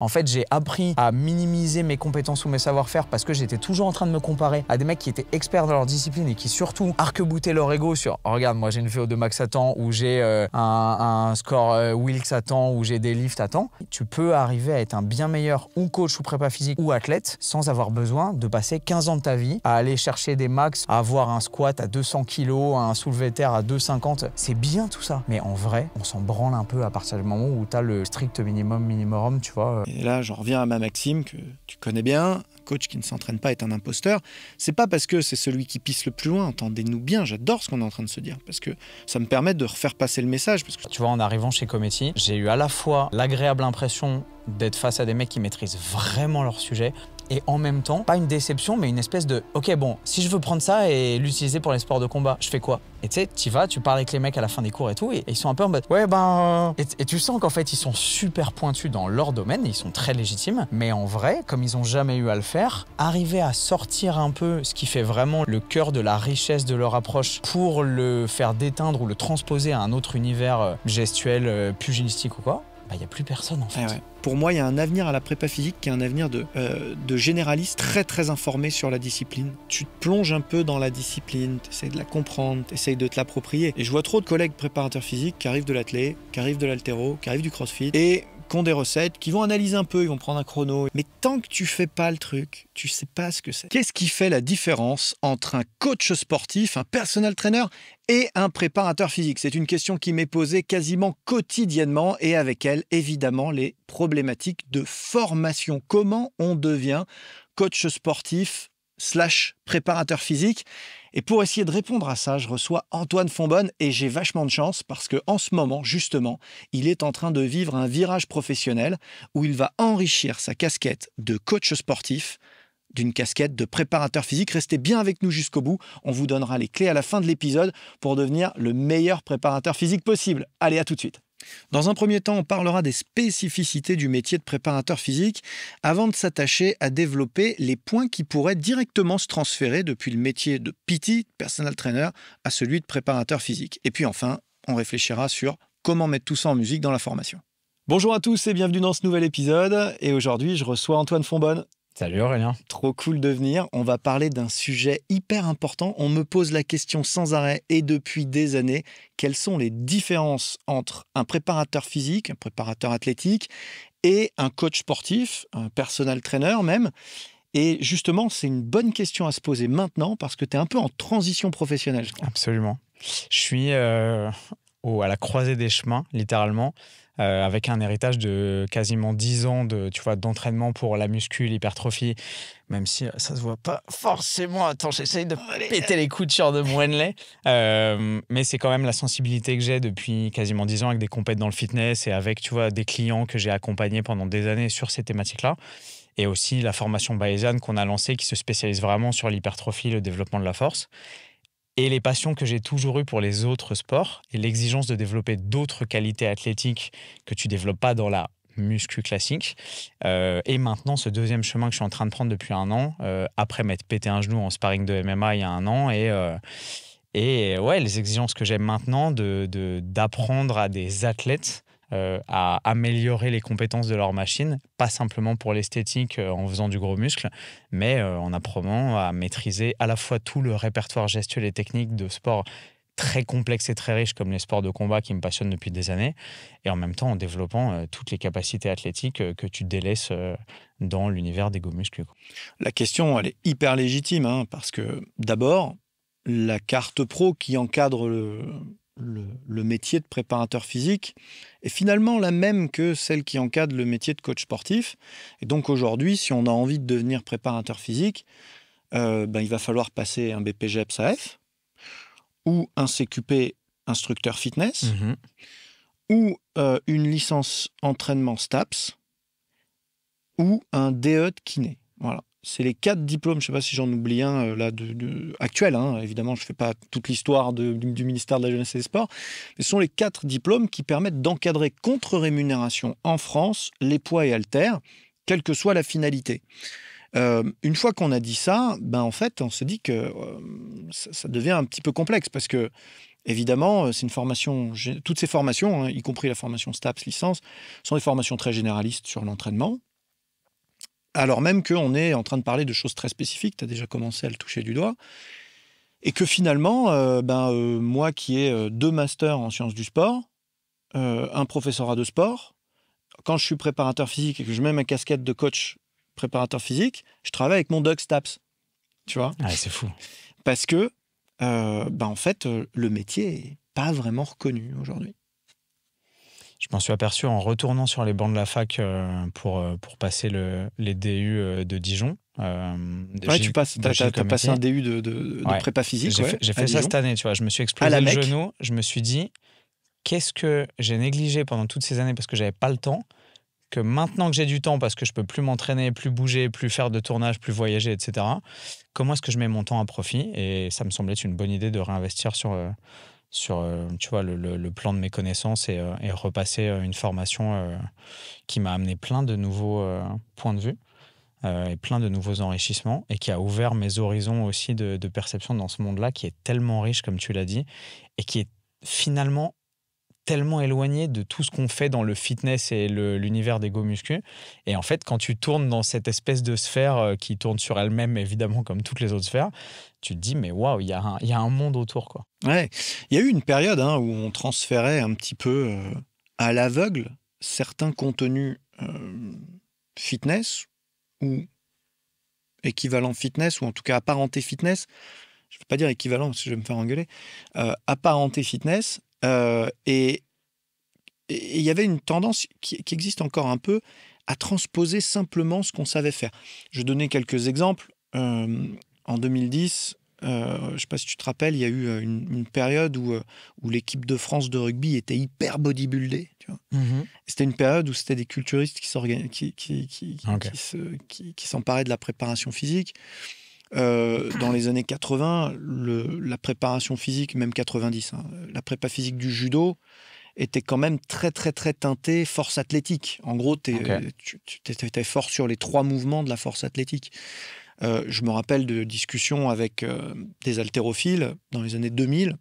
En fait, j'ai appris à minimiser mes compétences ou mes savoir-faire parce que j'étais toujours en train de me comparer à des mecs qui étaient experts dans leur discipline et qui surtout arc-boutaient leur ego sur « Regarde, moi j'ai une VO2 max à temps ou j'ai un score Wilks à temps ou j'ai des lifts à temps ». Tu peux arriver à être un bien meilleur ou coach ou prépa physique ou athlète sans avoir besoin de passer 15 ans de ta vie à aller chercher des max, à avoir un squat à 200 kg, un soulevé de terre à 250. C'est bien tout ça. Mais en vrai, on s'en branle un peu à partir du moment où tu as le strict minimum, tu vois. Et là, j'en reviens à ma maxime que tu connais bien. Un coach qui ne s'entraîne pas est un imposteur. C'est pas parce que c'est celui qui pisse le plus loin. Entendez-nous bien, j'adore ce qu'on est en train de se dire. Parce que ça me permet de refaire passer le message. Parce que... Tu vois, en arrivant chez Cometti, j'ai eu à la fois l'agréable impression d'être face à des mecs qui maîtrisent vraiment leur sujet et en même temps, pas une déception, mais une espèce de « Ok, bon, si je veux prendre ça et l'utiliser pour les sports de combat, je fais quoi ?» Et tu sais, tu vas, tu parles avec les mecs à la fin des cours et tout, et ils sont un peu en mode « Ouais, ben… » Et tu sens qu'en fait, ils sont super pointus dans leur domaine, ils sont très légitimes, mais en vrai, comme ils n'ont jamais eu à le faire, arriver à sortir un peu ce qui fait vraiment le cœur de la richesse de leur approche pour le faire déteindre ou le transposer à un autre univers gestuel, pugilistique ou quoi, bah, y a plus personne en fait. Ouais. Pour moi, il y a un avenir à la prépa physique qui est un avenir de généraliste très informé sur la discipline. Tu te plonges un peu dans la discipline, tu essayes de la comprendre, tu essayes de te l'approprier. Et je vois trop de collègues préparateurs physiques qui arrivent de l'athlé, qui arrivent de l'haltéro, qui arrivent du crossfit et qui ont des recettes, qui vont analyser un peu, ils vont prendre un chrono. Mais tant que tu fais pas le truc, tu sais pas ce que c'est. Qu'est-ce qui fait la différence entre un coach sportif, un personal trainer et un préparateur physique? C'est une question qui m'est posée quasiment quotidiennement et avec elle, évidemment, les problématiques de formation. Comment on devient coach sportif / préparateur physique? Et pour essayer de répondre à ça, je reçois Antoine Fonbonne et j'ai vachement de chance parce qu'en ce moment, justement, il est en train de vivre un virage professionnel où il va enrichir sa casquette de coach sportif d'une casquette de préparateur physique. Restez bien avec nous jusqu'au bout. On vous donnera les clés à la fin de l'épisode pour devenir le meilleur préparateur physique possible. Allez, à tout de suite. Dans un premier temps, on parlera des spécificités du métier de préparateur physique avant de s'attacher à développer les points qui pourraient directement se transférer depuis le métier de PT, personal trainer, à celui de préparateur physique. Et puis enfin, on réfléchira sur comment mettre tout ça en musique dans la formation. Bonjour à tous et bienvenue dans ce nouvel épisode. Et aujourd'hui, je reçois Antoine Fonbonne. Salut Aurélien. Trop cool de venir. On va parler d'un sujet hyper important. On me pose la question sans arrêt et depuis des années. Quelles sont les différences entre un préparateur physique, un préparateur athlétique et un coach sportif, un personal trainer même? Et justement, c'est une bonne question à se poser maintenant parce que tu es un peu en transition professionnelle, je crois. Absolument. Je suis à la croisée des chemins, littéralement. Avec un héritage de quasiment 10 ans d'entraînement pour la muscu, l'hypertrophie, même si ça se voit pas forcément. Attends, j'essaye de péter les coutures de Mwenley. Mais c'est quand même la sensibilité que j'ai depuis quasiment 10 ans avec des compètes dans le fitness et avec des clients que j'ai accompagnés pendant des années sur ces thématiques-là. Et aussi la formation bayésienne qu'on a lancée qui se spécialise vraiment sur l'hypertrophie, le développement de la force. Et les passions que j'ai toujours eues pour les autres sports et l'exigence de développer d'autres qualités athlétiques que tu ne développes pas dans la muscu classique. Et maintenant, ce deuxième chemin que je suis en train de prendre depuis un an, après m'être pété un genou en sparring de MMA il y a un an. Et ouais, les exigences que j'ai maintenant d'apprendre à des athlètes à améliorer les compétences de leur machine, pas simplement pour l'esthétique en faisant du gros muscle, mais en apprenant à maîtriser à la fois tout le répertoire gestuel et technique de sports très complexes et très riches comme les sports de combat qui me passionnent depuis des années, et en même temps en développant toutes les capacités athlétiques que tu délaisses dans l'univers des go muscu. La question, elle est hyper légitime, parce que d'abord, la carte pro qui encadre le métier de préparateur physique est finalement la même que celle qui encadre le métier de coach sportif. Et donc aujourd'hui, si on a envie de devenir préparateur physique, il va falloir passer un BPGEPS-AF ou un CQP instructeur fitness ou une licence entraînement STAPS ou un DE de kiné. Voilà. C'est les 4 diplômes, je ne sais pas si j'en oublie un actuel, évidemment je ne fais pas toute l'histoire du ministère de la Jeunesse et des Sports, mais ce sont les 4 diplômes qui permettent d'encadrer contre rémunération en France les poids et haltères, quelle que soit la finalité. Une fois qu'on a dit ça, en fait on se dit que ça devient un petit peu complexe parce que évidemment, c'est une formation, toutes ces formations, y compris la formation STAPS licence, sont des formations très généralistes sur l'entraînement. Alors même qu'on est en train de parler de choses très spécifiques, tu as déjà commencé à le toucher du doigt, et que finalement, moi qui ai 2 masters en sciences du sport, un professorat de sport, quand je suis préparateur physique et que je mets ma casquette de coach préparateur physique, je travaille avec mon Doug Staps, tu vois. Ah, c'est fou. Parce que, en fait, le métier n'est pas vraiment reconnu aujourd'hui. Je m'en suis aperçu en retournant sur les bancs de la fac pour passer les DU de Dijon. Tu as passé un DU de prépa physique. J'ai fait ça cette année, tu vois. Je me suis explosé le genou. Je me suis dit, qu'est-ce que j'ai négligé pendant toutes ces années parce que j'avais pas le temps, que maintenant que j'ai du temps parce que je peux plus m'entraîner, plus bouger, plus faire de tournage, plus voyager, etc. Comment est-ce que je mets mon temps à profit? Et ça me semblait être une bonne idée de réinvestir sur tu vois, le plan de mes connaissances et repasser une formation qui m'a amené plein de nouveaux points de vue et plein de nouveaux enrichissements et qui a ouvert mes horizons aussi de perception dans ce monde-là qui est tellement riche, comme tu l'as dit, et qui est finalement tellement éloigné de tout ce qu'on fait dans le fitness et l'univers des Go Muscu. Et en fait, quand tu tournes dans cette espèce de sphère qui tourne sur elle-même, évidemment, comme toutes les autres sphères, tu te dis, mais waouh, il y a un monde autour, quoi. Ouais, il y a eu une période où on transférait un petit peu à l'aveugle certains contenus fitness ou équivalent fitness, ou en tout cas apparenté fitness. Je ne vais pas dire équivalent parce que je vais me faire engueuler. Apparenté fitness. Et il y avait une tendance qui existe encore un peu à transposer simplement ce qu'on savait faire. Je vais donner quelques exemples. En 2010, je ne sais pas si tu te rappelles, il y a eu une période où l'équipe de France de rugby était hyper bodybuildée. Tu vois. Mm-hmm. C'était une période où c'était des culturistes qui s'emparaient de la préparation physique. Dans les années 80, la préparation physique, même 90, la prépa physique du judo était quand même très très très teintée force athlétique. En gros, tu étais fort sur les 3 mouvements de la force athlétique. Je me rappelle de discussions avec des haltérophiles dans les années 2000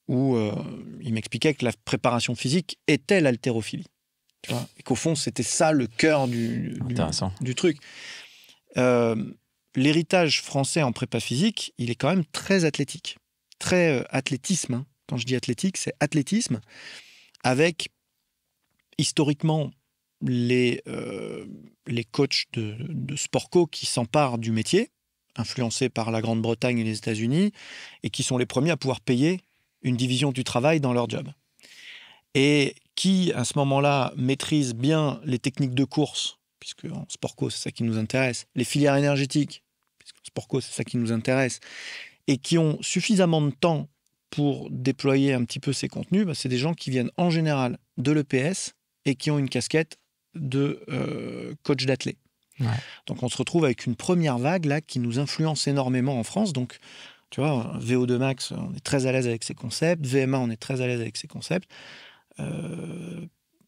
où ils m'expliquaient que la préparation physique était l'haltérophilie. Tu vois, et qu'au fond, c'était ça le cœur du truc. L'héritage français en prépa physique, il est quand même très athlétique. Très athlétisme. Quand je dis athlétique, c'est athlétisme avec, historiquement, les coachs de sport co qui s'emparent du métier, influencés par la Grande-Bretagne et les États-Unis, et qui sont les premiers à pouvoir payer une division du travail dans leur job. Et qui, à ce moment-là, maîtrisent bien les techniques de course, puisque en sport co, c'est ça qui nous intéresse, les filières énergétiques, puisque en sport co, c'est ça qui nous intéresse, et qui ont suffisamment de temps pour déployer un petit peu ces contenus, c'est des gens qui viennent en général de l'EPS et qui ont une casquette de coach d'athlète. Ouais. Donc on se retrouve avec une première vague là qui nous influence énormément en France. Donc tu vois, VO2 Max, on est très à l'aise avec ces concepts. VMA, on est très à l'aise avec ces concepts.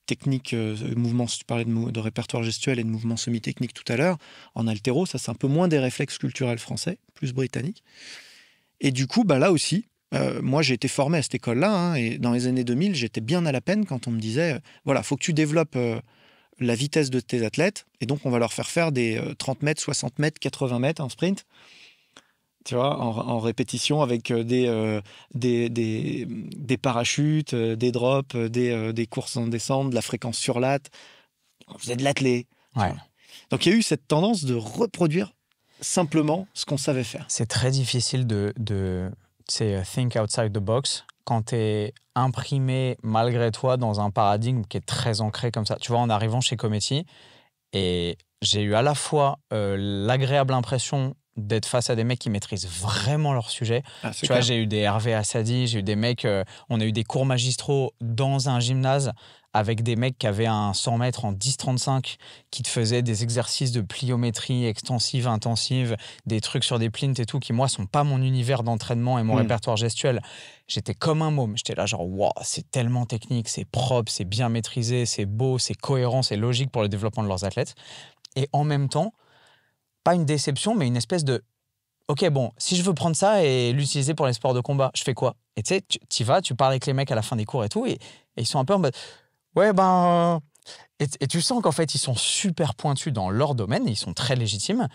Technique, mouvement, tu parlais de répertoire gestuel et de mouvement semi-technique tout à l'heure. En haltéro, ça c'est un peu moins des réflexes culturels français, plus britanniques. Et du coup, là aussi, moi j'ai été formé à cette école-là, et dans les années 2000, j'étais bien à la peine quand on me disait, voilà, faut que tu développes la vitesse de tes athlètes, et donc on va leur faire des 30 mètres, 60 mètres, 80 mètres en sprint, tu vois, en répétition avec des parachutes, des drops, des courses en descente, de la fréquence sur latte. On faisait de l'athlé. Ouais. Donc il y a eu cette tendance de reproduire simplement ce qu'on savait faire. C'est très difficile de think outside the box quand tu es imprimé malgré toi dans un paradigme qui est très ancré comme ça. Tu vois, en arrivant chez Cometti, et j'ai eu à la fois l'agréable impression d'être face à des mecs qui maîtrisent vraiment leur sujet. Tu vois, j'ai eu des Hervé Assadi, j'ai eu des mecs, on a eu des cours magistraux dans un gymnase avec des mecs qui avaient un 100 mètres en 10-35, qui te faisaient des exercices de pliométrie extensive, intensive, des trucs sur des plinths et tout, qui, moi, sont pas mon univers d'entraînement et mon répertoire gestuel. J'étais comme un môme. J'étais là genre, wow, c'est tellement technique, c'est propre, c'est bien maîtrisé, c'est beau, c'est cohérent, c'est logique pour le développement de leurs athlètes. Et en même temps, pas une déception, mais une espèce de ok, bon, si je veux prendre ça et l'utiliser pour les sports de combat, je fais quoi? Et tu sais, tu y vas, tu parles avec les mecs à la fin des cours et tout, et ils sont un peu en mode ouais, Et tu sens qu'en fait, ils sont super pointus dans leur domaine, ils sont très légitimes.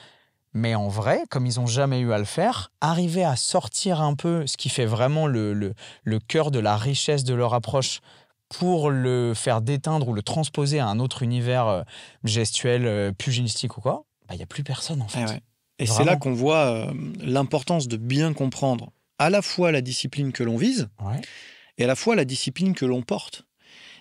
Mais en vrai, comme ils n'ont jamais eu à le faire, arriver à sortir un peu ce qui fait vraiment le cœur de la richesse de leur approche pour le faire déteindre ou le transposer à un autre univers gestuel, pugilistique ou quoi, il n'y a plus personne en fait. Ouais. Et c'est là qu'on voit l'importance de bien comprendre à la fois la discipline que l'on vise et à la fois la discipline que l'on porte.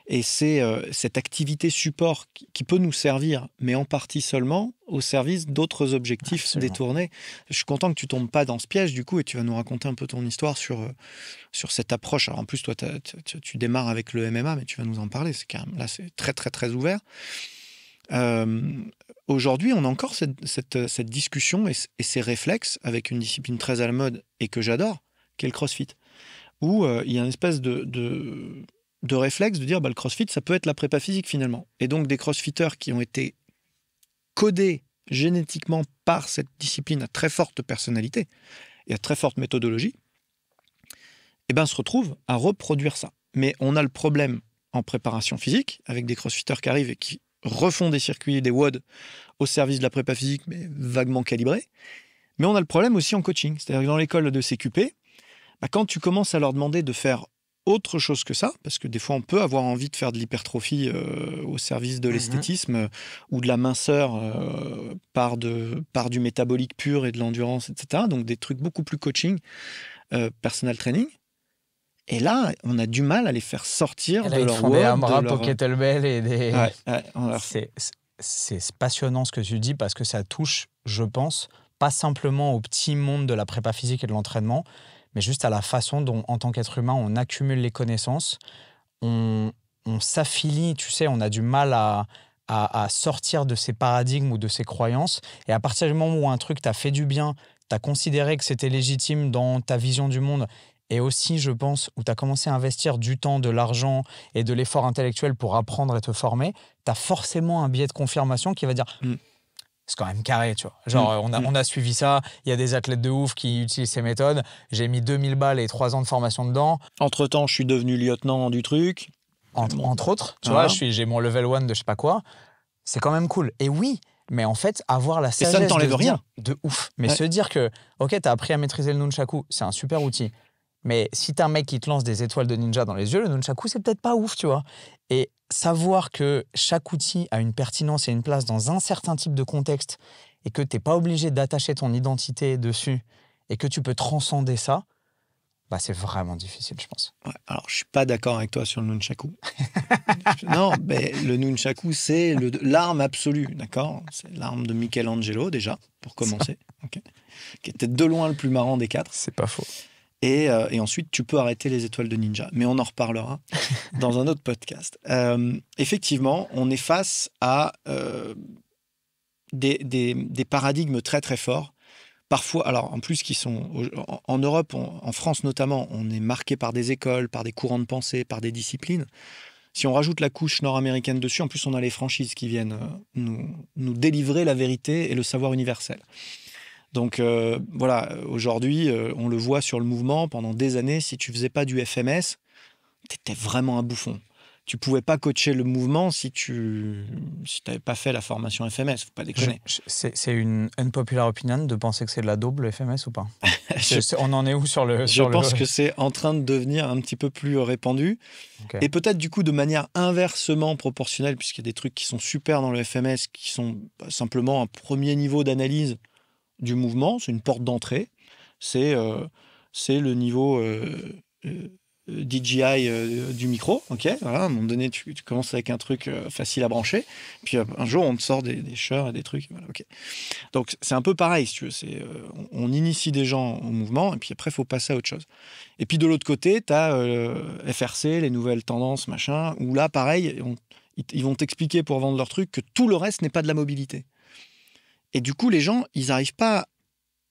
Et c'est cette activité support qui peut nous servir, mais en partie seulement, au service d'autres objectifs détournés. Je suis content que tu ne tombes pas dans ce piège, du coup, et tu vas nous raconter un peu ton histoire sur cette approche. Alors, en plus, toi, tu démarres avec le MMA, mais tu vas nous en parler. C'est quand même, là, c'est très, très, très ouvert. Aujourd'hui, on a encore cette discussion et ces réflexes avec une discipline très à la mode et que j'adore, qui est le CrossFit, où il y a une espèce de réflexe de dire le CrossFit, ça peut être la prépa physique finalement. Et donc des crossfitters qui ont été codés génétiquement par cette discipline à très forte personnalité et à très forte méthodologie, se retrouvent à reproduire ça. Mais on a le problème en préparation physique, avec des crossfitters qui arrivent et qui refont des circuits, des WOD au service de la prépa physique, mais vaguement calibrés. Mais on a le problème aussi en coaching. C'est-à-dire que dans l'école de CQP, quand tu commences à leur demander de faire autre chose que ça, parce que des fois on peut avoir envie de faire de l'hypertrophie au service de l'esthétisme ou de la minceur par du métabolique pur et de l'endurance, etc. Donc des trucs beaucoup plus coaching, personal training. Et là, on a du mal à les faire sortir de leur WOD. Des AMRAP au kettlebell et des... Ouais, c'est passionnant ce que tu dis parce que ça touche, je pense, pas simplement au petit monde de la prépa physique et de l'entraînement, mais juste à la façon dont, en tant qu'être humain, on accumule les connaissances, on s'affilie, tu sais, on a du mal à sortir de ces paradigmes ou de ces croyances. Et à partir du moment où un truc t'a fait du bien, t'as considéré que c'était légitime dans ta vision du monde, et aussi, je pense, où t'as commencé à investir du temps, de l'argent et de l'effort intellectuel pour apprendre et te former, t'as forcément un biais de confirmation qui va dire... C'est quand même carré, tu vois. Genre, on a suivi ça. Il y a des athlètes de ouf qui utilisent ces méthodes. J'ai mis 2000 balles et 3 ans de formation dedans. Entre-temps, je suis devenu lieutenant du truc. Entre autres, tu vois, j'ai mon level 1 de je sais pas quoi. C'est quand même cool. Et oui, mais en fait, avoir la sagesse... Et ça ne t'enlève rien. De ouf. Mais se dire que, ok, t'as appris à maîtriser le nunchaku, c'est un super outil. Mais si t'as un mec qui te lance des étoiles de ninja dans les yeux, le nunchaku, c'est peut-être pas ouf, tu vois. Et savoir que chaque outil a une pertinence et une place dans un certain type de contexte et que t'es pas obligé d'attacher ton identité dessus et que tu peux transcender ça, c'est vraiment difficile, je pense. Ouais, alors, je suis pas d'accord avec toi sur le nunchaku. Non, mais le nunchaku, c'est l'arme absolue, d'accord ? C'est l'arme de Michelangelo, déjà, pour commencer. Okay. Qui était de loin le plus marrant des 4. C'est pas faux. Et ensuite, tu peux arrêter les étoiles de ninja. Mais on en reparlera dans un autre podcast. Effectivement, on est face à des paradigmes très, très forts. Parfois, alors en plus, qui sont en Europe, en France notamment, on est marqué par des écoles, par des courants de pensée, par des disciplines. Si on rajoute la couche nord-américaine dessus, en plus, on a les franchises qui viennent nous délivrer la vérité et le savoir universel. Donc voilà, aujourd'hui, on le voit sur le mouvement, pendant des années, si tu faisais pas du FMS, t'étais vraiment un bouffon. Tu pouvais pas coacher le mouvement si t'avais pas fait la formation FMS, faut pas déconner. C'est une unpopular opinion de penser que c'est de la daube le FMS ou pas? On en est où sur le... Je pense que c'est en train de devenir un petit peu plus répandu. Okay. Et peut-être du coup de manière inversement proportionnelle, puisqu'il y a des trucs qui sont super dans le FMS, qui sont simplement un premier niveau d'analyse du mouvement, c'est une porte d'entrée, c'est le niveau DJI du micro, ok, voilà, à un moment donné tu commences avec un truc facile à brancher, puis un jour on te sort des chœurs et des trucs, voilà, ok. Donc c'est un peu pareil, si tu veux, on initie des gens au mouvement, et puis après il faut passer à autre chose. Et puis de l'autre côté, tu as FRC, les nouvelles tendances, machin, où là pareil, ils vont t'expliquer pour vendre leur truc que tout le reste n'est pas de la mobilité. Et du coup, les gens, ils n'arrivent pas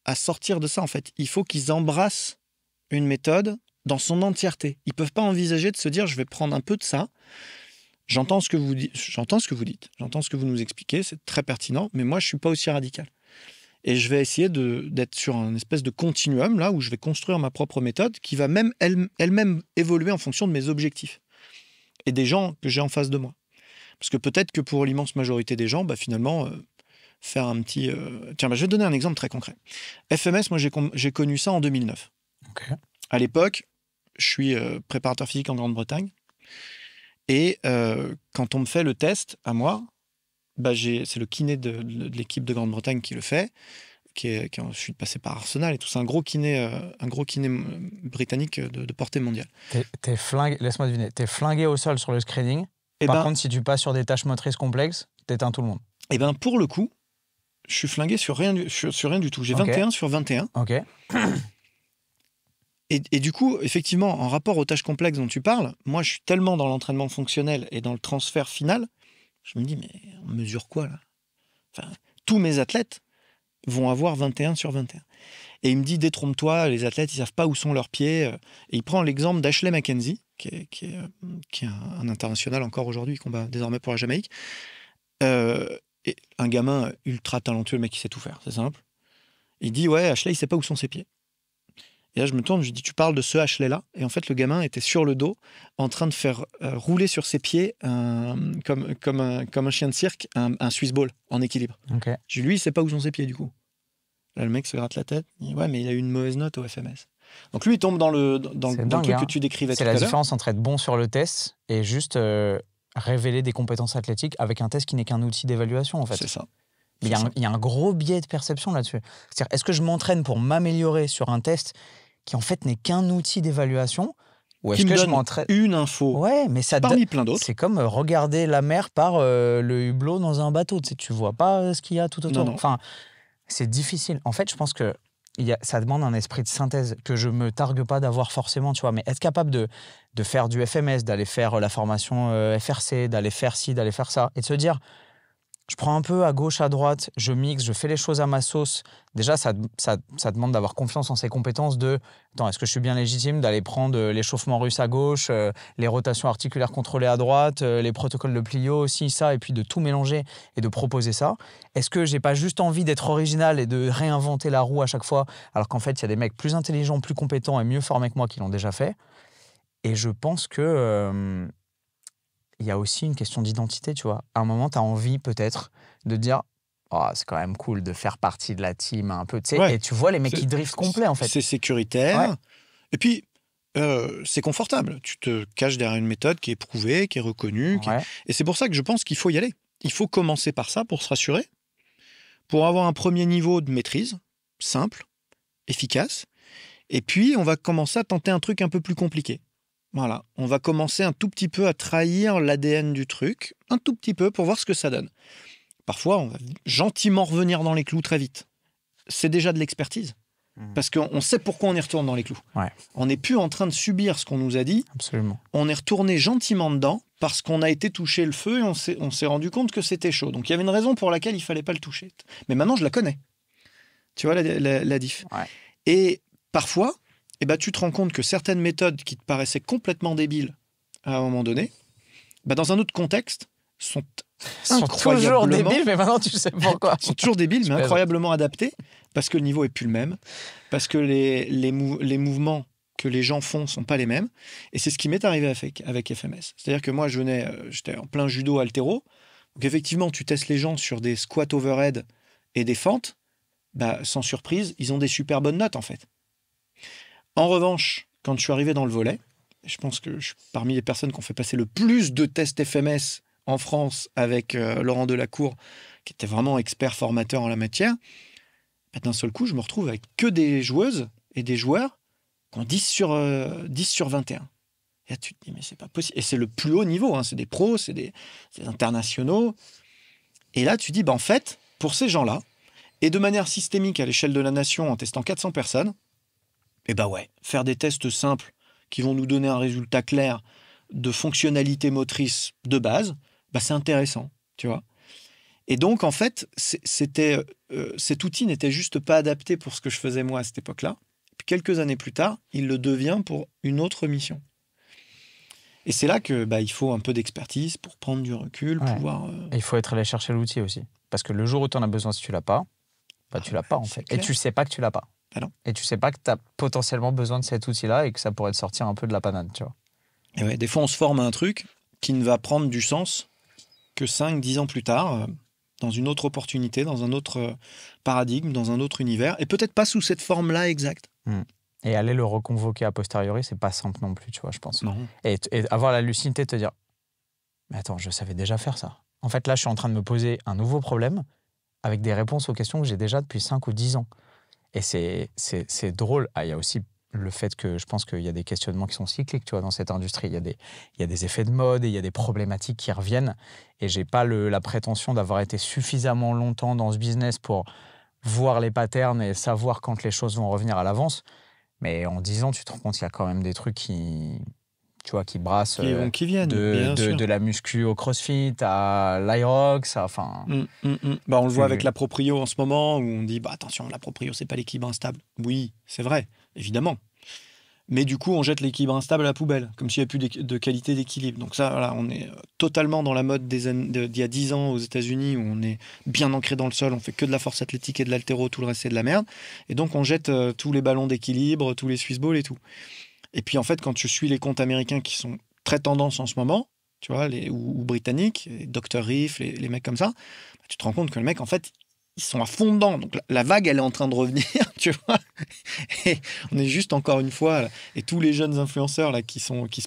à sortir de ça, en fait. Il faut qu'ils embrassent une méthode dans son entièreté. Ils ne peuvent pas envisager de se dire, je vais prendre un peu de ça. J'entends ce que vous dites, j'entends ce que vous nous expliquez, c'est très pertinent, mais moi, je ne suis pas aussi radical. Et je vais essayer d'être sur un espèce de continuum, là, où je vais construire ma propre méthode, qui va même elle-même évoluer en fonction de mes objectifs et des gens que j'ai en face de moi. Parce que peut-être que pour l'immense majorité des gens, finalement, faire un petit... Tiens, je vais te donner un exemple très concret. FMS, moi, j'ai connu ça en 2009. Ok. À l'époque, je suis préparateur physique en Grande-Bretagne. Et quand on me fait le test, à moi, c'est le kiné de l'équipe de Grande-Bretagne qui le fait, qui est ensuite passé par Arsenal et tout. C'est un gros kiné britannique de portée mondiale. T'es flingué, laisse-moi deviner, t'es flingué au sol sur le screening. Et Par contre, si tu passes sur des tâches motrices complexes, t'éteins tout le monde. Et pour le coup, je suis flingué sur rien du tout. J'ai 21 sur 21. Ok. Et du coup, effectivement, en rapport aux tâches complexes dont tu parles, moi, je suis tellement dans l'entraînement fonctionnel et dans le transfert final, je me dis, mais on mesure quoi, là? Enfin, tous mes athlètes vont avoir 21 sur 21. Et il me dit, détrompe-toi, les athlètes, ils savent pas où sont leurs pieds. Et il prend l'exemple d'Ashley Mackenzie, qui est un international encore aujourd'hui, il combat désormais pour la Jamaïque. Et un gamin ultra talentueux, le mec, il sait tout faire, c'est simple. Il dit, ouais, Ashley, il sait pas où sont ses pieds. Et là, je me tourne, je lui dis, tu parles de ce Ashley-là? Et en fait, le gamin était sur le dos, en train de faire rouler sur ses pieds, comme un chien de cirque, un Swiss ball en équilibre. Okay. Je dis, lui, il sait pas où sont ses pieds, du coup. Là, le mec se gratte la tête. Il dit, ouais, mais il a eu une mauvaise note au FMS. Donc lui, il tombe dans le truc que tu décrivais tout à l'heure. C'est la différence entre être bon sur le test et juste révéler des compétences athlétiques avec un test qui n'est qu'un outil d'évaluation, en fait. C'est ça. Il y a un gros biais de perception là-dessus. C'est-à-dire, est-ce que je m'entraîne pour m'améliorer sur un test qui, en fait, n'est qu'un outil d'évaluation, ou est-ce que je m'entraîne une info ouais, mais ça parmi plein d'autres. C'est comme regarder la mer par le hublot dans un bateau. Tu vois pas ce qu'il y a tout autour. Non. Enfin, c'est difficile. En fait, je pense que ça demande un esprit de synthèse que je me targue pas d'avoir forcément, tu vois. Mais être capable de faire du FMS, d'aller faire la formation FRC, d'aller faire ci, d'aller faire ça, et de se dire, je prends un peu à gauche, à droite, je mixe, je fais les choses à ma sauce. Déjà, ça demande d'avoir confiance en ses compétences attends, est-ce que je suis bien légitime d'aller prendre l'échauffement russe à gauche, les rotations articulaires contrôlées à droite, les protocoles de plio aussi, ça, et puis de tout mélanger et de proposer ça? Est-ce que j'ai pas juste envie d'être original et de réinventer la roue à chaque fois, alors qu'en fait, il y a des mecs plus intelligents, plus compétents et mieux formés que moi qui l'ont déjà fait? Et je pense que... il y a aussi une question d'identité, tu vois. À un moment, tu as envie peut-être de dire oh, c'est quand même cool de faire partie de la team un peu, tu sais. Ouais. Et tu vois les mecs qui driftent complet, en fait. C'est sécuritaire. Ouais. Et puis, c'est confortable. Tu te caches derrière une méthode qui est prouvée, qui est reconnue. Ouais. Et c'est pour ça que je pense qu'il faut y aller. Il faut commencer par ça pour se rassurer, pour avoir un premier niveau de maîtrise, simple, efficace. Et puis, on va commencer à tenter un truc un peu plus compliqué. Voilà, on va commencer un tout petit peu à trahir l'ADN du truc, un tout petit peu pour voir ce que ça donne. Parfois, on va gentiment revenir dans les clous très vite. C'est déjà de l'expertise, parce qu'on sait pourquoi on y retourne dans les clous. Ouais. On n'est plus en train de subir ce qu'on nous a dit. Absolument. On est retourné gentiment dedans parce qu'on a été toucher le feu et on s'est rendu compte que c'était chaud. Donc il y avait une raison pour laquelle il ne fallait pas le toucher. Mais maintenant, je la connais. Tu vois la diff. Ouais. Et parfois... tu te rends compte que certaines méthodes qui te paraissaient complètement débiles à un moment donné, dans un autre contexte, sont toujours débiles, mais maintenant tu sais pourquoi. sont toujours débiles, mais incroyablement adaptées, parce que le niveau est plus le même, parce que les mouvements que les gens font sont pas les mêmes. Et c'est ce qui m'est arrivé avec FMS. C'est-à-dire que moi, j'étais en plein judo haltéro. Donc effectivement, tu testes les gens sur des squats overhead et des fentes, sans surprise, ils ont des super bonnes notes en fait. En revanche, quand je suis arrivé dans le volley, je pense que je suis parmi les personnes qui ont fait passer le plus de tests FMS en France avec Laurent Delacour, qui était vraiment expert formateur en la matière. D'un seul coup, je me retrouve avec que des joueuses et des joueurs qui ont 10 sur 21. Et là, tu te dis, mais c'est pas possible. Et c'est le plus haut niveau, hein. C'est des pros, c'est des internationaux. Et là, tu dis, en fait, pour ces gens-là, et de manière systémique à l'échelle de la nation en testant 400 personnes, faire des tests simples qui vont nous donner un résultat clair de fonctionnalité motrice de base, c'est intéressant, tu vois. Et donc, en fait, cet outil n'était juste pas adapté pour ce que je faisais moi à cette époque-là. Puis quelques années plus tard, il le devient pour une autre mission. Et c'est là que il faut un peu d'expertise pour prendre du recul, pouvoir... Et il faut être allé chercher l'outil aussi. Parce que le jour où tu en as besoin, si tu l'as pas, tu l'as pas en fait. Clair. Et tu sais pas que tu l'as pas. Et tu sais pas que tu as potentiellement besoin de cet outil-là et que ça pourrait te sortir un peu de la panade, tu vois. Et des fois, on se forme à un truc qui ne va prendre du sens que 5-10 ans plus tard, dans une autre opportunité, dans un autre paradigme, dans un autre univers, et peut-être pas sous cette forme-là exacte. Et aller le reconvoquer a posteriori, c'est pas simple non plus, tu vois, je pense. Non. Et avoir la lucidité de te dire, mais attends, je savais déjà faire ça. En fait, là, je suis en train de me poser un nouveau problème avec des réponses aux questions que j'ai déjà depuis 5 ou 10 ans. Et c'est drôle. Il y a aussi le fait que je pense qu'il y a des questionnements qui sont cycliques, tu vois, dans cette industrie. Il y a des effets de mode et il y a des problématiques qui reviennent. Et j'ai pas la prétention d'avoir été suffisamment longtemps dans ce business pour voir les patterns et savoir quand les choses vont revenir à l'avance. Mais en 10 ans, tu te rends compte qu'il y a quand même des trucs qui brassent qui viennent, bien sûr. de la muscu au crossfit à l'Irox, enfin... On le voit avec la proprio en ce moment, où on dit attention, la proprio, c'est pas l'équilibre instable. Oui, c'est vrai, évidemment. Mais du coup, on jette l'équilibre instable à la poubelle, comme s'il n'y avait plus de qualité d'équilibre. Donc ça, voilà, on est totalement dans la mode d'il y a 10 ans aux États-Unis, où on est bien ancré dans le sol, on fait que de la force athlétique et de l'haltéro, tout le reste c'est de la merde. Et donc on jette tous les ballons d'équilibre, tous les Swiss balls et tout. Et puis en fait, quand tu suis les comptes américains qui sont très tendance en ce moment, tu vois, ou britanniques, Dr. Riff, les mecs comme ça, tu te rends compte que les mecs, en fait, ils sont à fond dedans. Donc la vague, elle est en train de revenir, tu vois. Et on est juste encore une fois, et tous les jeunes influenceurs là, qui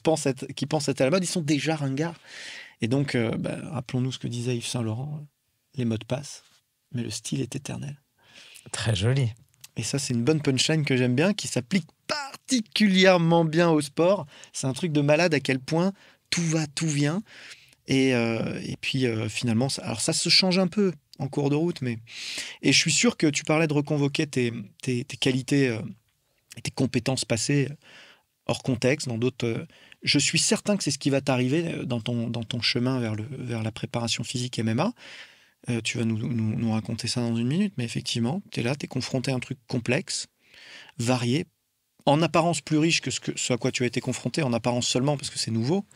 pensent être à la mode, ils sont déjà ringards. Et donc, rappelons-nous ce que disait Yves Saint-Laurent, les modes passent, mais le style est éternel. Très joli. Et ça, c'est une bonne punchline que j'aime bien, qui s'applique particulièrement bien au sport. C'est un truc de malade à quel point tout va, tout vient. Et puis finalement, alors ça se change un peu en cours de route. Et je suis sûr que tu parlais de reconvoquer tes qualités et tes compétences passées hors contexte, dans d'autres... Je suis certain que c'est ce qui va t'arriver dans ton chemin vers la préparation physique MMA. Tu vas nous raconter ça dans une minute, mais effectivement, tu es là, tu es confronté à un truc complexe, varié, en apparence plus riche que ce à quoi tu as été confronté, en apparence seulement parce que c'est nouveau.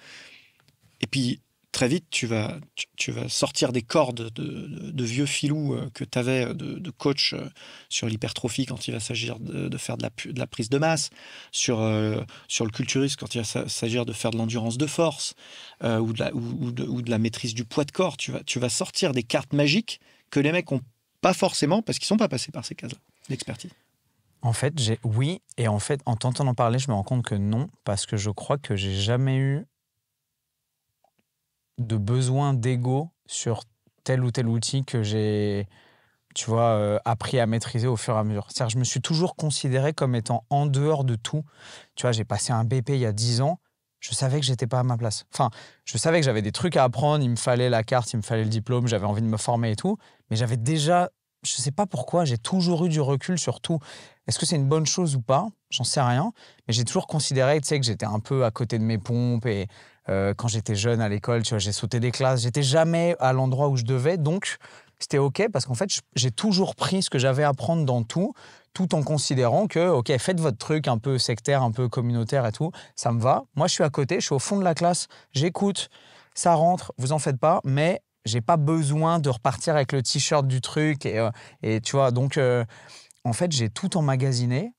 Et puis, très vite, tu vas sortir des cordes de vieux filous que tu avais de coach sur l'hypertrophie quand il va s'agir de faire de la prise de masse, sur le culturisme quand il va s'agir de faire de l'endurance de force ou de la maîtrise du poids de corps. Tu vas sortir des cartes magiques que les mecs n'ont pas forcément parce qu'ils ne sont pas passés par ces cases-là d'expertise. En fait, oui, et en fait, en t'entendant parler, je me rends compte que non, parce que je crois que j'ai jamais eu de besoin d'ego sur tel ou tel outil que j'ai, tu vois, appris à maîtriser au fur et à mesure. C'est-à-dire, je me suis toujours considéré comme étant en dehors de tout. Tu vois, j'ai passé un BP il y a 10 ans, je savais que j'étais pas à ma place. Enfin, je savais que j'avais des trucs à apprendre, il me fallait la carte, il me fallait le diplôme, j'avais envie de me former et tout, mais j'avais déjà, je sais pas pourquoi, j'ai toujours eu du recul sur tout. Est-ce que c'est une bonne chose ou pas? J'en sais rien, mais j'ai toujours considéré, tu sais, que j'étais un peu à côté de mes pompes et quand j'étais jeune à l'école, tu vois, j'ai sauté des classes, j'étais jamais à l'endroit où je devais, donc c'était OK parce qu'en fait, j'ai toujours pris ce que j'avais à prendre dans tout en considérant que, OK, faites votre truc un peu sectaire, un peu communautaire et tout, ça me va. Moi, je suis à côté, je suis au fond de la classe, j'écoute, ça rentre, vous en faites pas, mais j'ai pas besoin de repartir avec le t-shirt du truc et tu vois, donc en fait, j'ai tout emmagasiné.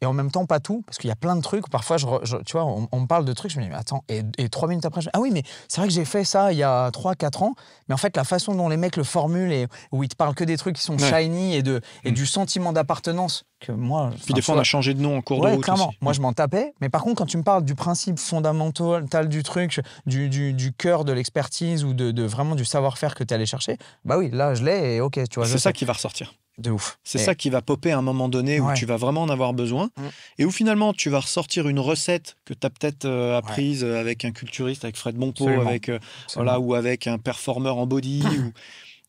Et en même temps, pas tout, parce qu'il y a plein de trucs. Parfois, tu vois, on me parle de trucs, je me dis, mais attends, et 3 minutes après, ah oui, mais c'est vrai que j'ai fait ça il y a 3-4 ans, mais en fait, la façon dont les mecs le formulent et où ils te parlent que des trucs qui sont shiny et du sentiment d'appartenance que moi... Puis des fois, on a changé de nom en cours de route clairement. aussi. Moi, je m'en tapais, mais par contre, quand tu me parles du principe fondamental du truc, du cœur de l'expertise ou de vraiment du savoir-faire que tu es allé chercher, bah oui, là, je l'ai et OK, tu vois. C'est ça qui va ressortir. De ouf. C'est ça qui va popper à un moment donné où tu vas vraiment en avoir besoin et où finalement tu vas ressortir une recette que tu as peut-être apprise avec un culturiste, avec Fred Bonpo, ou avec un performeur en body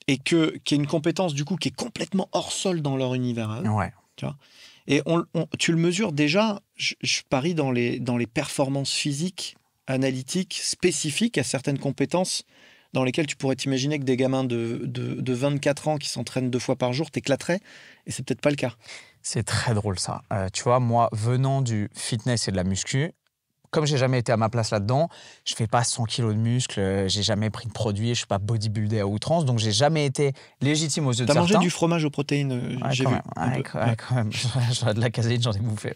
et qui est une compétence du coup qui est complètement hors sol dans leur univers. Tu vois, et tu le mesures déjà, je parie dans les performances physiques, analytiques, spécifiques à certaines compétences dans lesquels tu pourrais t'imaginer que des gamins de 24 ans qui s'entraînent 2 fois par jour t'éclateraient, et c'est peut-être pas le cas. C'est très drôle ça. Tu vois, moi, venant du fitness et de la muscu, comme j'ai jamais été à ma place là-dedans, je fais pas 100 kilos de muscles, j'ai jamais pris de produits, je suis pas bodybuildé à outrance, donc j'ai jamais été légitime aux yeux de T'as certains. mangé du fromage aux protéines, Ouais, j'ai quand vu. même. Quand même. J'aurais de la caséine, j'en ai bouffé.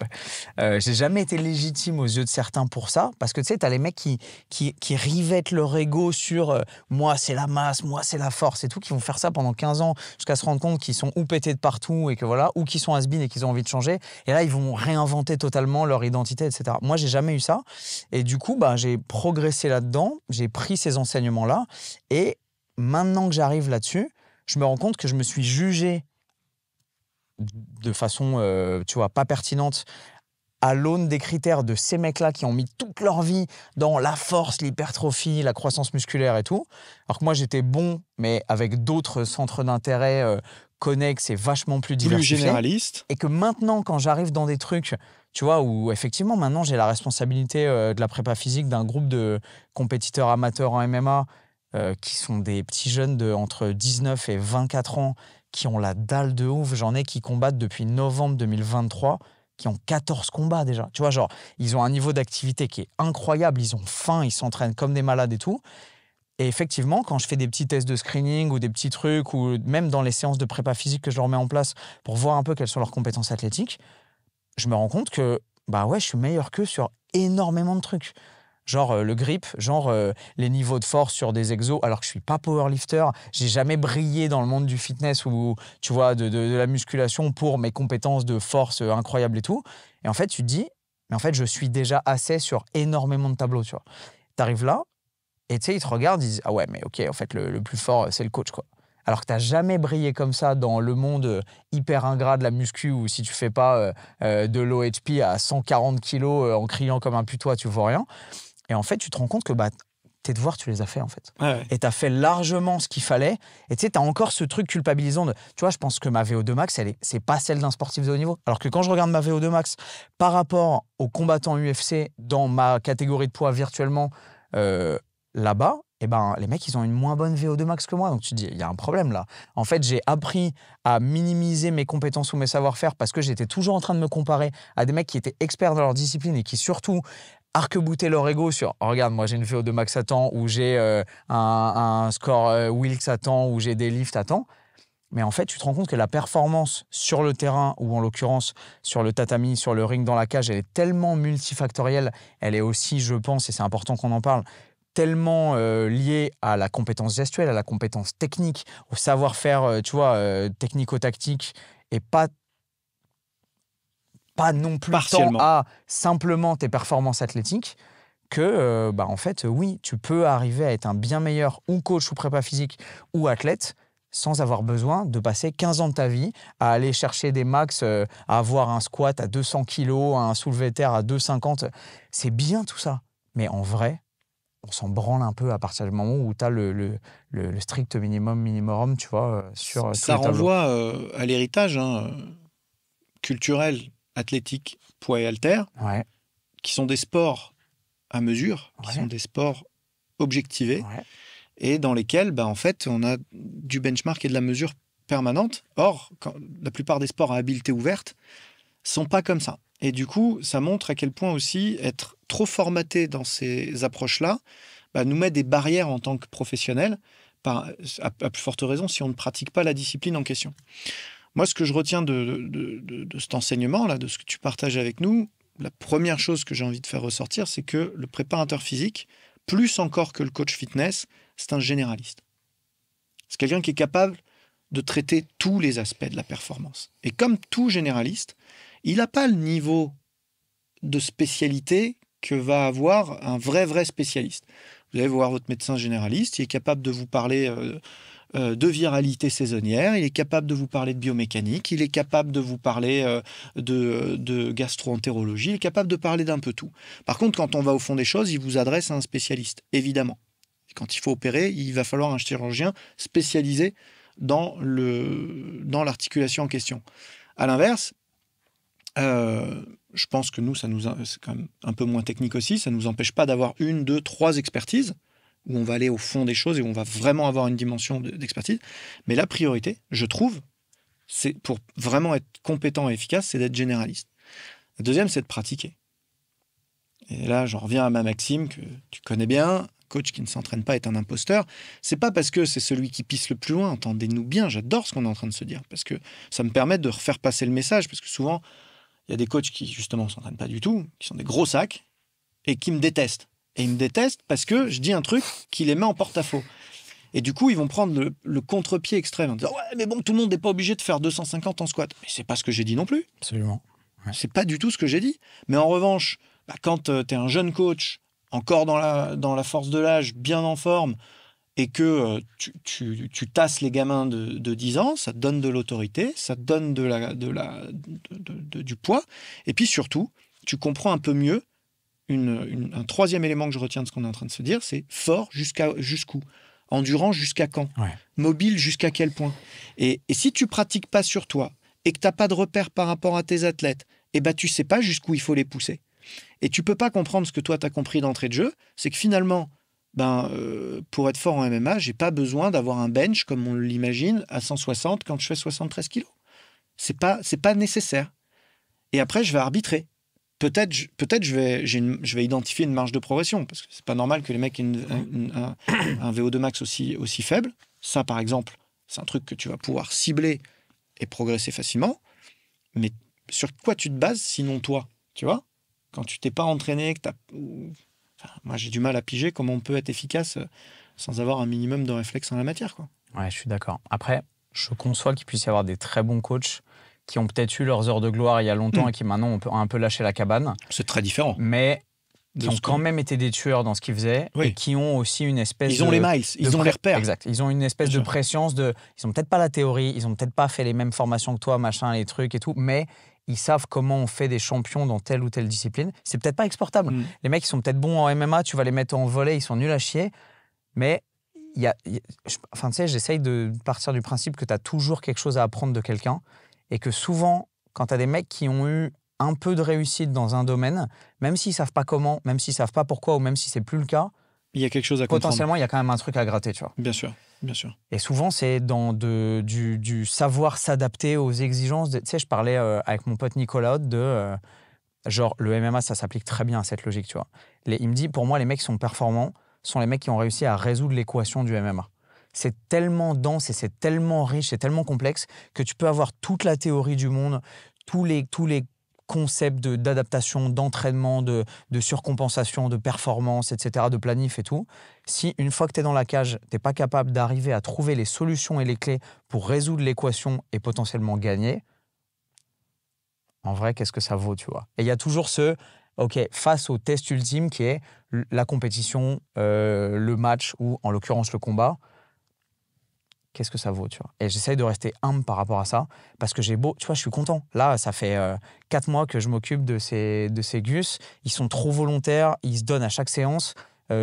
Ouais. J'ai jamais été légitime aux yeux de certains pour ça, parce que tu sais, t'as les mecs qui rivettent leur ego sur moi c'est la masse, moi c'est la force et tout, qui vont faire ça pendant 15 ans jusqu'à se rendre compte qu'ils sont ou pétés de partout et que voilà, ou qu'ils sont has-been et qu'ils ont envie de changer. Et là, ils vont réinventer totalement leur identité, etc. Moi, j'ai jamais eu ça. Et du coup, bah, j'ai progressé là-dedans, j'ai pris ces enseignements-là. Et maintenant que j'arrive là-dessus, je me rends compte que je me suis jugé de façon, tu vois, pas pertinente à l'aune des critères de ces mecs-là qui ont mis toute leur vie dans la force, l'hypertrophie, la croissance musculaire et tout. Alors que moi, j'étais bon, mais avec d'autres centres d'intérêt connexes et vachement plus diversifiés. Plus généraliste. Et que maintenant, quand j'arrive dans des trucs, tu vois, où effectivement, maintenant, j'ai la responsabilité de la prépa physique d'un groupe de compétiteurs amateurs en MMA qui sont des petits jeunes de entre 19 et 24 ans qui ont la dalle de ouf. J'en ai qui combattent depuis novembre 2023, qui ont 14 combats déjà. Tu vois, genre, ils ont un niveau d'activité qui est incroyable, ils ont faim, ils s'entraînent comme des malades et tout. Et effectivement, quand je fais des petits tests de screening ou des petits trucs, ou même dans les séances de prépa physique que je leur mets en place pour voir un peu quelles sont leurs compétences athlétiques, je me rends compte que bah ouais, je suis meilleur qu'eux sur énormément de trucs. Genre le grip, genre les niveaux de force sur des exos, alors que je suis pas powerlifter, j'ai jamais brillé dans le monde du fitness ou tu vois de la musculation pour mes compétences de force incroyables et tout. Et en fait, tu te dis, mais en fait, je suis déjà assez sur énormément de tableaux, tu vois. T'arrives là et tu sais, ils te regardent, ils disent ah ouais, mais ok, en fait, le plus fort, c'est le coach, quoi. Alors que t'as jamais brillé comme ça dans le monde hyper ingrat de la muscu où si tu fais pas de l'OHP à 140 kilos en criant comme un putois, tu vaux rien. Et en fait, tu te rends compte que bah, tes devoirs, tu les as fait, en fait. Ouais. Et tu as fait largement ce qu'il fallait. Et tu sais, tu as encore ce truc culpabilisant de... Tu vois, je pense que ma VO2 max, c'est pas celle d'un sportif de haut niveau. Alors que quand je regarde ma VO2 max par rapport aux combattants UFC dans ma catégorie de poids virtuellement là-bas, eh ben, les mecs, ils ont une moins bonne VO2 max que moi. Donc tu te dis, il y a un problème là. En fait, j'ai appris à minimiser mes compétences ou mes savoir-faire parce que j'étais toujours en train de me comparer à des mecs qui étaient experts dans leur discipline et qui surtout arc-bouter leur ego sur oh, regarde, moi j'ai une VO2 max à temps, ou j'ai un score Wilks à temps, ou j'ai des lifts à temps. Mais en fait, tu te rends compte que la performance sur le terrain, ou en l'occurrence sur le tatami, sur le ring, dans la cage, elle est tellement multifactorielle. Elle est aussi, je pense, et c'est important qu'on en parle, tellement liée à la compétence gestuelle, à la compétence technique, au savoir-faire, tu vois, technico-tactique, et pas non plus tant à simplement tes performances athlétiques que, bah, en fait, oui, tu peux arriver à être un bien meilleur ou coach ou prépa physique ou athlète sans avoir besoin de passer 15 ans de ta vie à aller chercher des max, à avoir un squat à 200 kilos, un soulevé de terre à 250. C'est bien tout ça. Mais en vrai, on s'en branle un peu à partir du moment où tu as le strict minimum, tu vois, sur tous les tableaux. Ça renvoie à l'héritage culturel, athlétique, poids et haltère, ouais. qui sont des sports à mesure, qui sont des sports objectivés, et dans lesquels, bah, en fait, on a du benchmark et de la mesure permanente. Or, la plupart des sports à habileté ouverte sont pas comme ça. Et du coup, ça montre à quel point aussi être trop formaté dans ces approches-là bah, nous met des barrières en tant que professionnels, à plus forte raison si on ne pratique pas la discipline en question. Moi, ce que je retiens de cet enseignement-là, de ce que tu partages avec nous, la première chose que j'ai envie de faire ressortir, c'est que le préparateur physique, plus encore que le coach fitness, c'est un généraliste. C'est quelqu'un qui est capable de traiter tous les aspects de la performance. Et comme tout généraliste, il n'a pas le niveau de spécialité que va avoir un vrai spécialiste. Vous allez voir votre médecin généraliste, il est capable de vous parler de viralité saisonnière, il est capable de vous parler de biomécanique, il est capable de vous parler de gastro-entérologie, il est capable de parler d'un peu tout. Par contre, quand on va au fond des choses, il vous adresse à un spécialiste, évidemment. Et quand il faut opérer, il va falloir un chirurgien spécialisé dans l'articulation en question. À l'inverse, je pense que nous, c'est quand même un peu moins technique aussi, ça ne nous empêche pas d'avoir 1, 2, 3 expertises, où on va aller au fond des choses et où on va vraiment avoir une dimension d'expertise. Mais la priorité, je trouve, c'est pour vraiment être compétent et efficace, c'est d'être généraliste. La deuxième, c'est de pratiquer. Et là, j'en reviens à ma maxime que tu connais bien. Coach qui ne s'entraîne pas est un imposteur. C'est pas parce que c'est celui qui pisse le plus loin. Entendez-nous bien, j'adore ce qu'on est en train de se dire. Parce que ça me permet de refaire passer le message. Parce que souvent, il y a des coachs qui, justement, ne s'entraînent pas du tout, qui sont des gros sacs, et qui me détestent. Et ils me détestent parce que je dis un truc qui les met en porte-à-faux. Et du coup, ils vont prendre le contre-pied extrême en disant « Ouais, mais bon, tout le monde n'est pas obligé de faire 250 en squat. » Mais c'est pas ce que j'ai dit non plus. Absolument. Ouais. C'est pas du tout ce que j'ai dit. Mais en revanche, quand tu es un jeune coach, encore dans la force de l'âge, bien en forme, et que tu tasses les gamins de 10 ans, ça te donne de l'autorité, ça te donne du poids. Et puis surtout, tu comprends un peu mieux un troisième élément que je retiens de ce qu'on est en train de se dire, c'est fort jusqu'où, endurant jusqu'à quand, mobile jusqu'à quel point. Et si tu pratiques pas sur toi et que tu n'as pas de repères par rapport à tes athlètes, tu sais pas jusqu'où il faut les pousser. Et tu peux pas comprendre ce que toi tu as compris d'entrée de jeu, c'est que finalement, pour être fort en MMA, j'ai pas besoin d'avoir un bench comme on l'imagine à 160 quand je fais 73 kilos. C'est pas nécessaire. Et après, je vais arbitrer. Peut-être je vais identifier une marge de progression, parce que c'est pas normal que les mecs aient un VO2 max aussi faible. Ça, par exemple, c'est un truc que tu vas pouvoir cibler et progresser facilement. Mais sur quoi tu te bases, sinon toi, tu vois ? Quand tu t'es pas entraîné, moi j'ai du mal à piger comment on peut être efficace sans avoir un minimum de réflexe en la matière, quoi. Ouais, je suis d'accord. Après, je conçois qu'il puisse y avoir des très bons coachs qui ont peut-être eu leurs heures de gloire il y a longtemps et qui maintenant ont un peu lâché la cabane. C'est très différent. Mais qui ont quand même été des tueurs dans ce qu'ils faisaient et qui ont aussi une espèce Ils ont les miles, ils ont les repères. Exact. Ils ont une espèce de préscience ils ont peut-être pas la théorie, ils ont peut-être pas fait les mêmes formations que toi, machin, les trucs et tout, mais ils savent comment on fait des champions dans telle ou telle discipline. C'est peut-être pas exportable. Les mecs, ils sont peut-être bons en MMA, tu vas les mettre en volley, ils sont nuls à chier, mais tu sais, j'essaye de partir du principe que tu as toujours quelque chose à apprendre de quelqu'un et que souvent, quand tu as des mecs qui ont eu un peu de réussite dans un domaine, même s'ils ne savent pas comment, même s'ils ne savent pas pourquoi, ou même si ce n'est plus le cas, il y a quelque chose à comprendre. Potentiellement, il y a quand même un truc à gratter, tu vois. Bien sûr, bien sûr. Et souvent, c'est dans du savoir s'adapter aux exigences. Tu sais, je parlais avec mon pote Nicolas genre, le MMA, ça s'applique très bien à cette logique, tu vois. Il me dit, pour moi, les mecs qui sont performants sont les mecs qui ont réussi à résoudre l'équation du MMA. C'est tellement dense et c'est tellement riche, c'est tellement complexe que tu peux avoir toute la théorie du monde, tous les concepts d'adaptation, d'entraînement, de surcompensation, de performance, etc., de planif et tout. Si une fois que tu es dans la cage, tu n'es pas capable d'arriver à trouver les solutions et les clés pour résoudre l'équation et potentiellement gagner, en vrai, qu'est-ce que ça vaut, tu vois ? Et il y a toujours face au test ultime qui est la compétition, le match ou en l'occurrence le combat, qu'est-ce que ça vaut, tu vois ? Et j'essaye de rester humble par rapport à ça parce que tu vois, je suis content. Là, ça fait 4 mois que je m'occupe de ces gus. Ils sont trop volontaires, ils se donnent à chaque séance.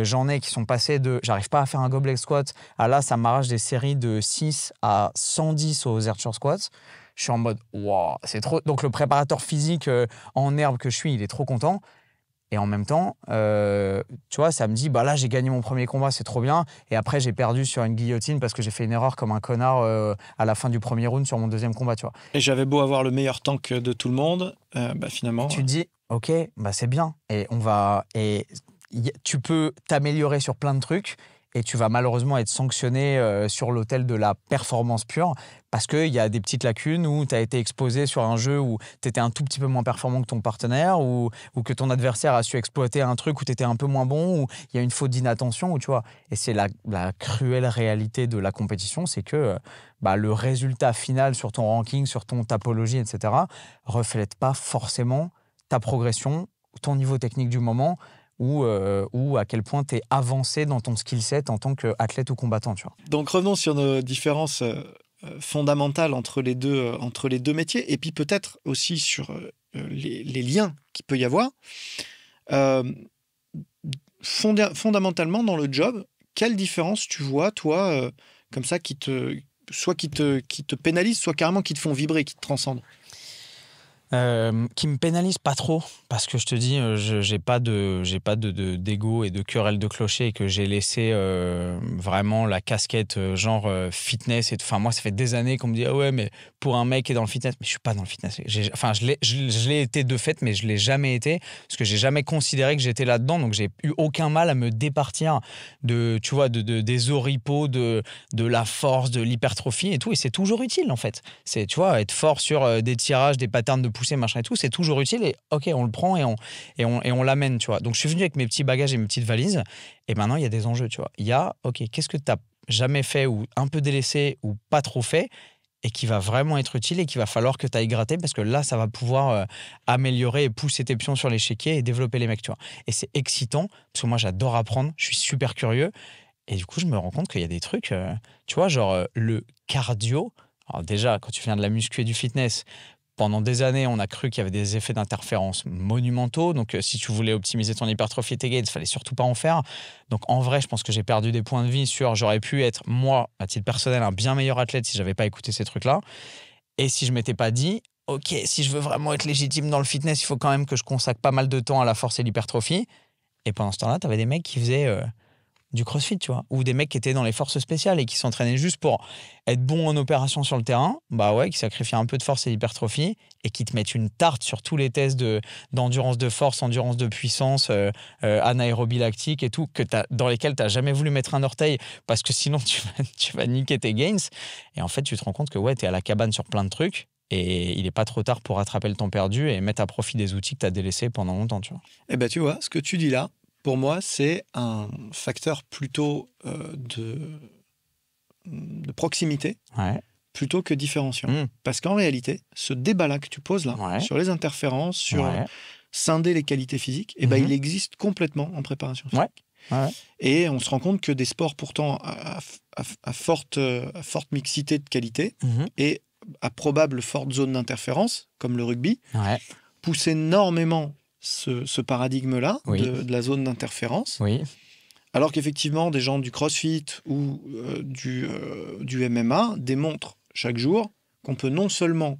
J'en ai qui sont passés j'arrive pas à faire un goblet squat, à là, ça m'arrache des séries de 6 à 110 aux Archer squats. Je suis en mode, wow, c'est trop. Donc, le préparateur physique en herbe que je suis, il est trop content. Et en même temps, tu vois, ça me dit, là, j'ai gagné mon premier combat, c'est trop bien. Et après, j'ai perdu sur une guillotine parce que j'ai fait une erreur comme un connard à la fin du premier round sur mon deuxième combat, tu vois. Et j'avais beau avoir le meilleur tank de tout le monde, finalement... Tu te dis, OK, c'est bien. Et tu peux t'améliorer sur plein de trucs. Et tu vas malheureusement être sanctionné sur l'autel de la performance pure parce qu'il y a des petites lacunes où tu as été exposé sur un jeu où tu étais un tout petit peu moins performant que ton partenaire ou que ton adversaire a su exploiter un truc où tu étais un peu moins bon, où il y a une faute d'inattention. Où, tu vois. Et c'est la cruelle réalité de la compétition, c'est que le résultat final sur ton ranking, sur ton topologie, etc., reflète pas forcément ta progression, ton niveau technique du moment, ou à quel point tu es avancé dans ton skill set en tant qu'athlète ou combattant. Tu vois. Donc revenons sur nos différences fondamentales entre les deux métiers et puis peut-être aussi sur les liens qu'il peut y avoir. Fondamentalement, dans le job, quelle différence tu vois, toi, comme ça, qui te pénalise, soit carrément qui te font vibrer, qui te transcendent ? Qui me pénalise pas trop parce que je te dis j'ai pas d'ego et de querelle de clocher et que j'ai laissé vraiment la casquette genre fitness et enfin moi ça fait des années qu'on me dit ah ouais mais pour un mec qui est dans le fitness mais je suis pas dans le fitness enfin je l'ai été de fait mais je l'ai jamais été parce que j'ai jamais considéré que j'étais là-dedans donc j'ai eu aucun mal à me départir de tu vois des oripeaux de la force de l'hypertrophie et tout et c'est toujours utile en fait c'est tu vois être fort sur des tirages des patterns de pousser machin et tout c'est toujours utile et ok on le prend et on l'amène tu vois donc je suis venu avec mes petits bagages et mes petites valises et maintenant il y a des enjeux tu vois il y a ok qu'est-ce que tu n'as jamais fait ou un peu délaissé ou pas trop fait et qui va vraiment être utile et qu'il va falloir que tu ailles gratter parce que là ça va pouvoir améliorer et pousser tes pions sur l'échiquier et développer les mecs tu vois et c'est excitant parce que moi j'adore apprendre je suis super curieux et du coup je me rends compte qu'il y a des trucs tu vois genre le cardio alors déjà quand tu viens de la muscu et du fitness pendant des années, on a cru qu'il y avait des effets d'interférence monumentaux. Donc, si tu voulais optimiser ton hypertrophie et tes gains, il fallait surtout pas en faire. Donc, en vrai, je pense que j'ai perdu des points de vie sur j'aurais pu être, moi, à titre personnel, un bien meilleur athlète si j'avais pas écouté ces trucs-là. Et si je m'étais pas dit, OK, si je veux vraiment être légitime dans le fitness, il faut quand même que je consacre pas mal de temps à la force et l'hypertrophie. Et pendant ce temps-là, tu avais des mecs qui faisaient du crossfit, tu vois, ou des mecs qui étaient dans les forces spéciales et qui s'entraînaient juste pour être bons en opération sur le terrain, bah ouais, qui sacrifient un peu de force et d'hypertrophie et qui te mettent une tarte sur tous les tests d'endurance de force, endurance de puissance, anaérobie lactique et tout, dans lesquels tu n'as jamais voulu mettre un orteil parce que sinon tu vas niquer tes gains. Et en fait, tu te rends compte que ouais, tu es à la cabane sur plein de trucs et il n'est pas trop tard pour rattraper le temps perdu et mettre à profit des outils que tu as délaissés pendant longtemps, tu vois. Eh ben, tu vois, ce que tu dis là, pour moi, c'est un facteur plutôt de proximité plutôt que différenciant. Parce qu'en réalité, ce débat-là que tu poses là, sur les interférences, sur scinder les qualités physiques, eh ben, il existe complètement en préparation physique. Et on se rend compte que des sports pourtant à forte mixité de qualité et à probable forte zone d'interférence, comme le rugby, poussent énormément ce paradigme-là de la zone d'interférence. Alors qu'effectivement, des gens du CrossFit ou du MMA démontrent chaque jour qu'on peut non seulement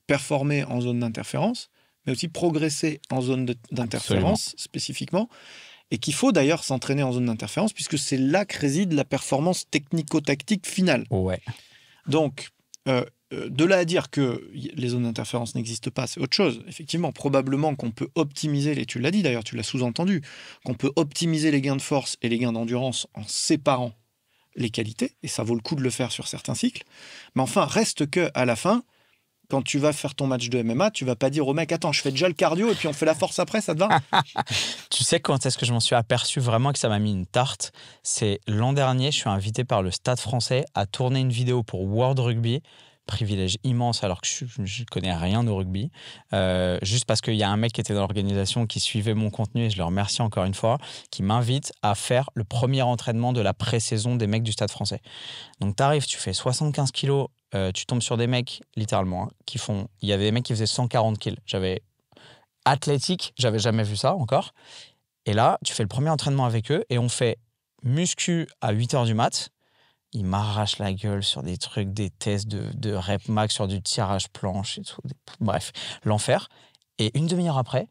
performer en zone d'interférence, mais aussi progresser en zone d'interférence spécifiquement, et qu'il faut d'ailleurs s'entraîner en zone d'interférence, puisque c'est là que réside la performance technico-tactique finale. Donc, de là à dire que les zones d'interférence n'existent pas, c'est autre chose. Effectivement, probablement qu'on peut optimiser, tu l'as dit d'ailleurs, tu l'as sous-entendu, qu'on peut optimiser les gains de force et les gains d'endurance en séparant les qualités, et ça vaut le coup de le faire sur certains cycles. Mais enfin, reste que à la fin, quand tu vas faire ton match de MMA, tu vas pas dire au mec, attends, je fais déjà le cardio et puis on fait la force après, ça te va? Tu sais quand est-ce que je m'en suis aperçu vraiment que ça m'a mis une tarte? C'est l'an dernier, je suis invité par le Stade français à tourner une vidéo pour World Rugby. Privilège immense alors que je connais rien au rugby, juste parce qu'il y a un mec qui était dans l'organisation qui suivait mon contenu et je le remercie encore une fois, qui m'invite à faire le premier entraînement de la pré-saison des mecs du Stade français. Donc t'arrives, tu fais 75 kilos, tu tombes sur des mecs littéralement il y avait des mecs qui faisaient 140 kilos. J'avais jamais vu ça encore. Et là, tu fais le premier entraînement avec eux et on fait muscu à 8h du mat'. Ils m'arrachent la gueule sur des trucs, des tests de rep max, sur du tirage planche et tout. Bref, l'enfer. Et une demi-heure après,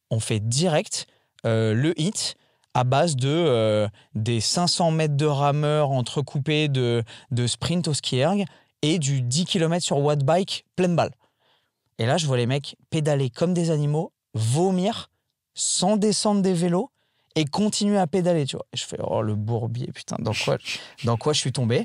on fait direct le hit à base des 500 mètres de rameur entrecoupés de sprint au ski erg et du 10 km sur watt bike pleine balle. Et là, je vois les mecs pédaler comme des animaux, vomir, sans descendre des vélos, et continuer à pédaler, tu vois. Et je fais, oh, le bourbier, putain, dans quoi je suis tombé?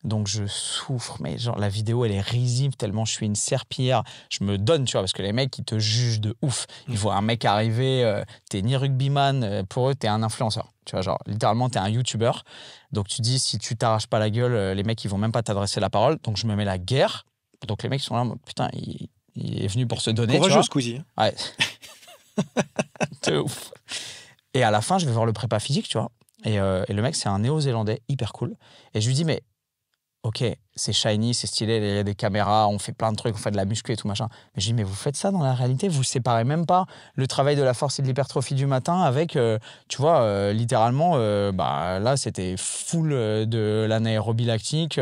Donc, je souffre, mais genre, la vidéo, elle est risible tellement je suis une serpillière. Je me donne, tu vois, parce que les mecs, ils te jugent de ouf. Ils voient un mec arriver, t'es ni rugbyman, pour eux, t'es un influenceur. Tu vois, genre, littéralement, t'es un YouTuber. Donc, tu dis, si tu t'arraches pas la gueule, les mecs, ils vont même pas t'adresser la parole. Donc, je me mets la guerre. Donc, les mecs, ils sont là, putain, il est venu pour se donner. Courageux, Squeezie. Ouais. C'est ouf. Et à la fin, je vais voir le prépa physique, tu vois. Et le mec, c'est un néo-zélandais hyper cool. Et je lui dis, mais ok, c'est shiny, c'est stylé, il y a des caméras, on fait plein de trucs, on fait de la muscu et tout machin. Mais je lui dis, mais vous faites ça dans la réalité? Vous séparez même pas le travail de la force et de l'hypertrophie du matin avec, tu vois, littéralement, là, c'était full de l'anaérobie lactique,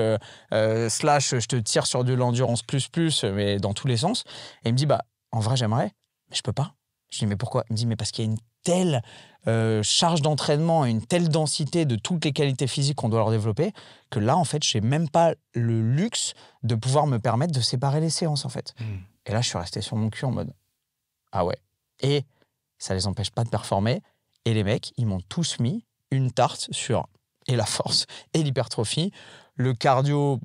slash, je te tire sur de l'endurance plus, mais dans tous les sens. Et il me dit, en vrai, j'aimerais, mais je peux pas. Je dis, mais pourquoi? Il me dit, mais parce qu'il y a une telle charge d'entraînement et une telle densité de toutes les qualités physiques qu'on doit leur développer que là, en fait, je n'ai même pas le luxe de pouvoir me permettre de séparer les séances, en fait. Et là, je suis resté sur mon cul en mode, ah ouais. Et ça les empêche pas de performer. Et les mecs, ils m'ont tous mis une tarte sur et la force et l'hypertrophie. Le cardio,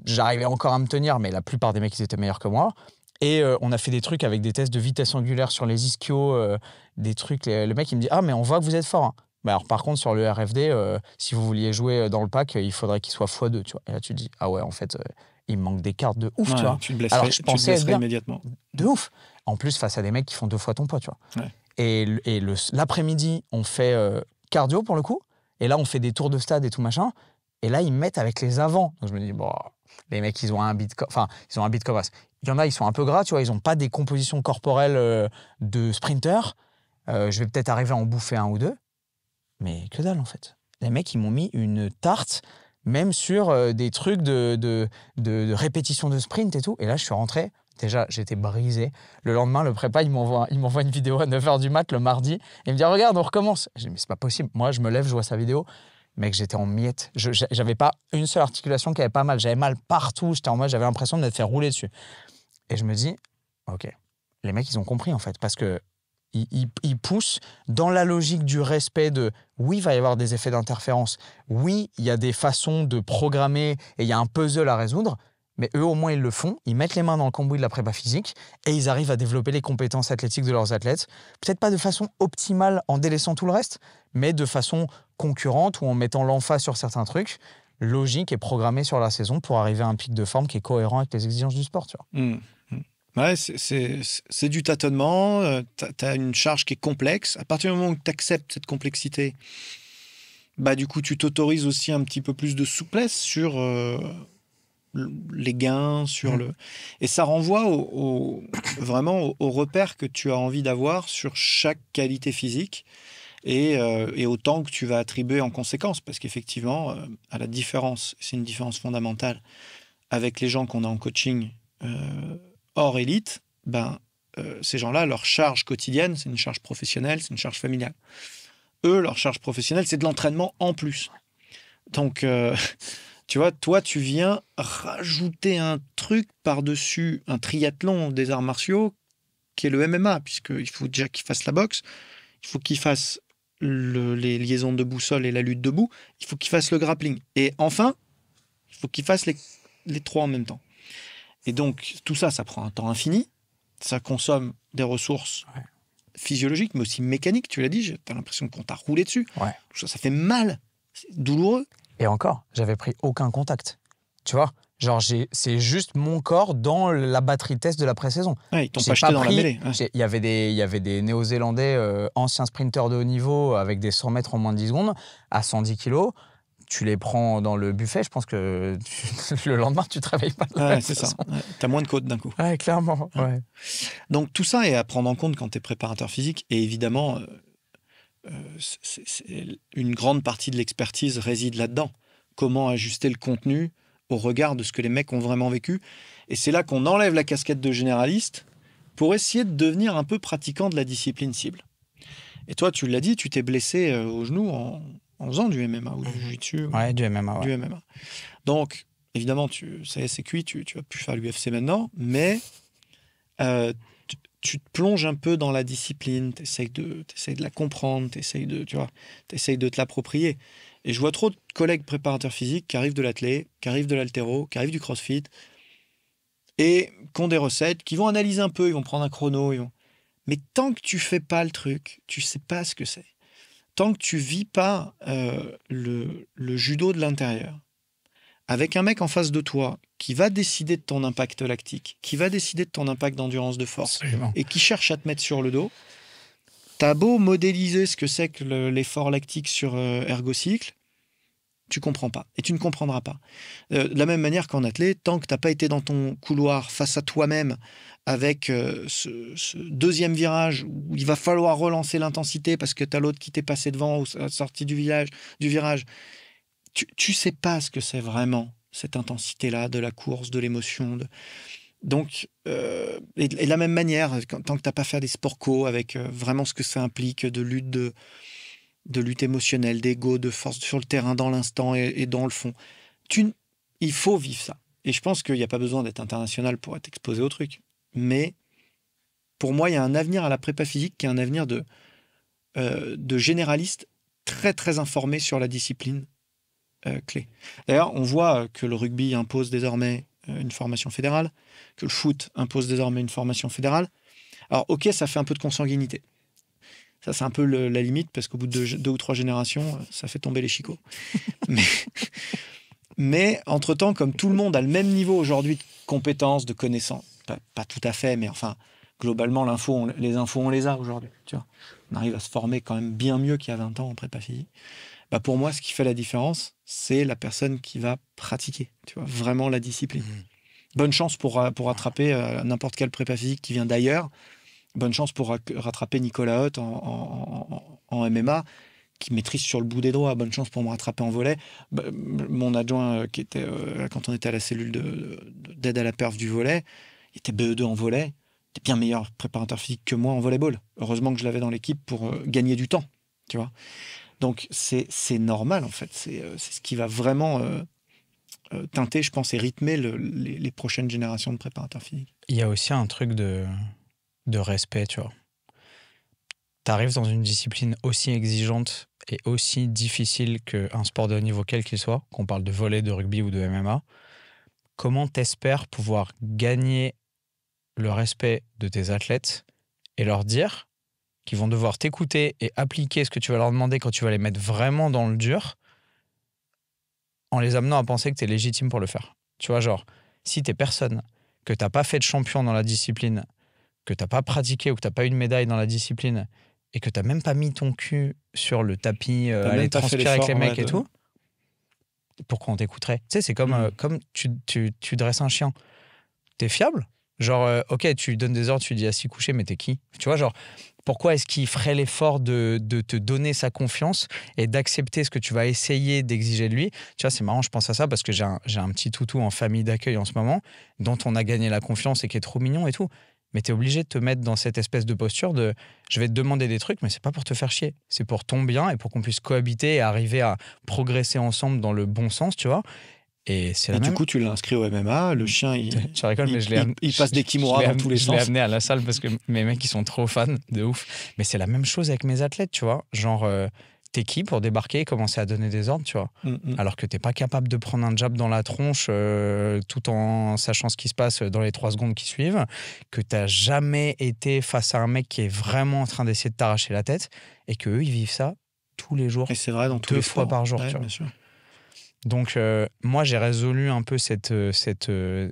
j'arrivais encore à me tenir, mais la plupart des mecs, ils étaient meilleurs que moi. Et on a fait des trucs avec des tests de vitesse angulaire sur les ischios, des trucs. Le mec, il me dit « Ah, mais on voit que vous êtes fort. Hein. » Mais alors, par contre, sur le RFD, si vous vouliez jouer dans le pack, il faudrait qu'il soit x2. Tu vois. Et là, tu te dis « Ah ouais, en fait, il me manque des cartes de ouf. » tu vois. Tu te blesserais, alors, je pensais être bien, immédiatement. De ouf. En plus, face à des mecs qui font 2 fois ton poids. Tu vois. Ouais. Et l'après-midi, on fait cardio pour le coup. Et là, on fait des tours de stade et tout machin. Et là, ils me mettent avec les avants. Donc, je me dis « Bon, les mecs, ils ont un beat comme ça. » Il y en a, ils sont un peu gras, tu vois, ils n'ont pas des compositions corporelles de sprinter. Je vais peut-être arriver à en bouffer 1 ou 2, mais que dalle en fait. Les mecs, ils m'ont mis une tarte, même sur des trucs de répétition de sprint et tout. Et là, je suis rentré, déjà, j'étais brisé. Le lendemain, le prépa, il m'envoie une vidéo à 9h du mat le mardi. Et il me dit, regarde, on recommence. Je dis, mais c'est pas possible. Moi, je me lève, je vois sa vidéo. Mec, j'étais en miettes. J'avais pas une seule articulation qui avait pas mal. J'avais mal partout. J'avais l'impression de m'être fait rouler dessus. Et je me dis, ok, les mecs, ils ont compris en fait, parce que ils poussent dans la logique du respect de, oui, il va y avoir des effets d'interférence, oui, il y a des façons de programmer et il y a un puzzle à résoudre, mais eux, au moins, ils le font, ils mettent les mains dans le cambouis de la prépa physique et ils arrivent à développer les compétences athlétiques de leurs athlètes, peut-être pas de façon optimale en délaissant tout le reste, mais de façon concurrente ou en mettant l'emphase sur certains trucs, logique et programmée sur la saison pour arriver à un pic de forme qui est cohérent avec les exigences du sport. Tu vois. Ouais, c'est du tâtonnement, tu as une charge qui est complexe. À partir du moment où tu acceptes cette complexité, bah, du coup, tu t'autorises aussi un petit peu plus de souplesse sur les gains, et ça renvoie vraiment au repère que tu as envie d'avoir sur chaque qualité physique et au temps que tu vas attribuer en conséquence. Parce qu'effectivement, à la différence, c'est une différence fondamentale avec les gens qu'on a en coaching hors élite, ces gens-là, leur charge quotidienne, c'est une charge professionnelle, c'est une charge familiale. Eux, leur charge professionnelle, c'est de l'entraînement en plus. Donc, tu vois, toi, tu viens rajouter un truc par-dessus un triathlon des arts martiaux qui est le MMA, puisqu'il faut déjà qu'il fasse la boxe, il faut qu'il fasse les liaisons de boussole et la lutte debout, il faut qu'il fasse le grappling. Et enfin, il faut qu'il fasse les 3 en même temps. Et donc, tout ça, ça prend un temps infini. Ça consomme des ressources physiologiques, mais aussi mécaniques. Tu l'as dit, tu as l'impression qu'on t'a roulé dessus. Ouais. Ça fait mal. C'est douloureux. Et encore, j'avais pris aucun contact. Tu vois, genre, c'est juste mon corps dans la batterie test de la pré-saison. Ouais, ils t'ont pas jeté dans la mêlée. Il y avait des Néo-Zélandais, anciens sprinteurs de haut niveau, avec des 100 mètres en moins de 10 secondes, à 110 kilos. Tu les prends dans le buffet, je pense que le lendemain, tu ne travailles pas. C'est ça. Ouais, tu as moins de côtes d'un coup. Ouais, clairement. Ouais. Donc, tout ça est à prendre en compte quand tu es préparateur physique. Et évidemment, une grande partie de l'expertise réside là-dedans. Comment ajuster le contenu au regard de ce que les mecs ont vraiment vécu. Et c'est là qu'on enlève la casquette de généraliste pour essayer de devenir un peu pratiquant de la discipline cible. Et toi, tu l'as dit, tu t'es blessé au genou en faisant du MMA ou du jiu-jitsu. Ouais, du MMA. Du MMA. Donc, évidemment, ça y est, c'est cuit, tu vas plus faire l'UFC maintenant, mais tu te plonges un peu dans la discipline, tu essayes de la comprendre, tu essayes de te l'approprier. Et je vois trop de collègues préparateurs physiques qui arrivent de l'athlé, qui arrivent de l'haltéro, qui arrivent du crossfit, et qui ont des recettes, qui vont analyser un peu, ils vont prendre un chrono, mais tant que tu fais pas le truc, tu sais pas ce que c'est. Tant que tu vis pas le judo de l'intérieur, avec un mec en face de toi qui va décider de ton impact lactique, qui va décider de ton impact d'endurance de force, et qui cherche à te mettre sur le dos, t'as beau modéliser ce que c'est que l'effort lactique sur ergocycle, tu comprends pas, et tu ne comprendras pas. De la même manière qu'en athlète, tant que t'as pas été dans ton couloir face à toi-même, avec ce deuxième virage où il va falloir relancer l'intensité parce que tu as l'autre qui t'est passé devant ou à la sortie du virage, tu sais pas ce que c'est vraiment cette intensité-là de la course, de l'émotion. Donc, et de la même manière, tant que tu n'as pas fait des sports co avec vraiment ce que ça implique de lutte émotionnelle, d'ego, de force sur le terrain, dans l'instant et dans le fond, il faut vivre ça. Et je pense qu'il n'y a pas besoin d'être international pour être exposé au truc. Mais pour moi, il y a un avenir à la prépa physique qui est un avenir de généralistes très, très informés sur la discipline clé. D'ailleurs, on voit que le rugby impose désormais une formation fédérale, que le foot impose désormais une formation fédérale. Alors, ok, ça fait un peu de consanguinité. Ça, c'est un peu la limite, parce qu'au bout de 2 ou 3 générations, ça fait tomber les chicots. Mais entre-temps, comme tout le monde a le même niveau aujourd'hui de compétences, de connaissances, pas tout à fait, mais enfin, globalement, les infos, on les a aujourd'hui. Tu vois, on arrive à se former quand même bien mieux qu'il y a 20 ans en prépa physique. Bah pour moi, ce qui fait la différence, c'est la personne qui va pratiquer, tu vois, vraiment la discipline. Bonne chance pour rattraper n'importe quel prépa physique qui vient d'ailleurs. Bonne chance pour rattraper Nicolas Hoth en MMA, qui maîtrise sur le bout des doigts. Bonne chance pour me rattraper en volley. Mon adjoint, qui était, quand on était à la cellule d'aide à la perf du volley, il était BE2 en volley. Il était bien meilleur préparateur physique que moi en volleyball. Heureusement que je l'avais dans l'équipe pour gagner du temps, tu vois. Donc, c'est normal, en fait. C'est ce qui va vraiment teinter, je pense, et rythmer les prochaines générations de préparateurs physiques. Il y a aussi un truc de respect, tu vois. Tu arrives dans une discipline aussi exigeante et aussi difficile qu'un sport de haut niveau quel qu'il soit, qu'on parle de volley, de rugby ou de MMA. Comment t'espères pouvoir gagner le respect de tes athlètes et leur dire qu'ils vont devoir t'écouter et appliquer ce que tu vas leur demander quand tu vas les mettre vraiment dans le dur, en les amenant à penser que tu es légitime pour le faire. Tu vois, genre, si t'es personne, que t'as pas fait de champion dans la discipline, que t'as pas pratiqué ou que t'as pas eu de médaille dans la discipline, et que t'as même pas mis ton cul sur le tapis, aller transpirer avec les mecs et tout, pourquoi on t'écouterait? Tu sais, c'est comme tu dresses un chien. T'es fiable? Genre, ok, tu donnes des ordres, tu dis assis couché, mais t'es qui? Tu vois, genre, pourquoi est-ce qu'il ferait l'effort de te donner sa confiance et d'accepter ce que tu vas essayer d'exiger de lui? Tu vois, c'est marrant, je pense à ça parce que j'ai un petit toutou en famille d'accueil en ce moment, dont on a gagné la confiance et qui est trop mignon et tout. Mais t'es obligé de te mettre dans cette espèce de posture de je vais te demander des trucs, mais c'est pas pour te faire chier. C'est pour ton bien et pour qu'on puisse cohabiter et arriver à progresser ensemble dans le bon sens, tu vois. Et c'est la même... du coup, tu l'as inscrit au MMA, le chien, tu rigoles, mais il passe des kimuras dans tous les sens. Je l'ai amené à la salle parce que mes mecs, ils sont trop fans, de ouf. Mais c'est la même chose avec mes athlètes, tu vois. Genre, t'es qui pour débarquer et commencer à donner des ordres, tu vois. Alors que t'es pas capable de prendre un jab dans la tronche tout en sachant ce qui se passe dans les 3 secondes qui suivent, que t'as jamais été face à un mec qui est vraiment en train d'essayer de t'arracher la tête et qu'eux, ils vivent ça tous les jours. Et c'est vrai, dans tous 2 les fois sports. par jour, Ouais, tu vois. bien sûr. Donc, moi, j'ai résolu un peu cette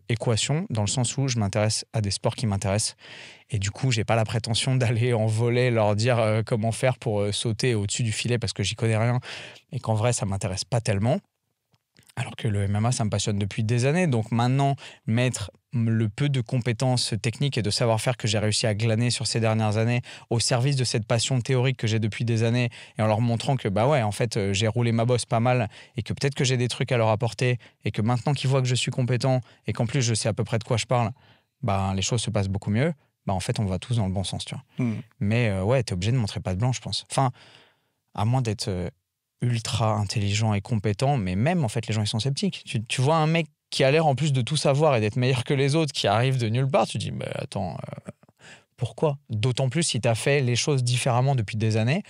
équation dans le sens où je m'intéresse à des sports qui m'intéressent. Et du coup, j'ai pas la prétention d'aller en volley, leur dire comment faire pour sauter au-dessus du filet parce que j'y connais rien et qu'en vrai, ça m'intéresse pas tellement. Alors que le MMA, ça me passionne depuis des années. Donc maintenant, mettre le peu de compétences techniques et de savoir-faire que j'ai réussi à glaner sur ces dernières années au service de cette passion théorique que j'ai depuis des années et en leur montrant que bah ouais, en fait, j'ai roulé ma bosse pas mal et que peut-être que j'ai des trucs à leur apporter et que maintenant qu'ils voient que je suis compétent et qu'en plus je sais à peu près de quoi je parle, bah les choses se passent beaucoup mieux. Bah en fait, on va tous dans le bon sens, tu vois. Mais ouais, t'es obligé de montrer patte blanche, je pense. Enfin, à moins d'être ultra intelligent et compétent, mais même en fait les gens ils sont sceptiques. Tu vois un mec qui a l'air en plus de tout savoir et d'être meilleur que les autres qui arrive de nulle part, tu te dis mais attends, pourquoi? D'autant plus si tu as fait les choses différemment depuis des années.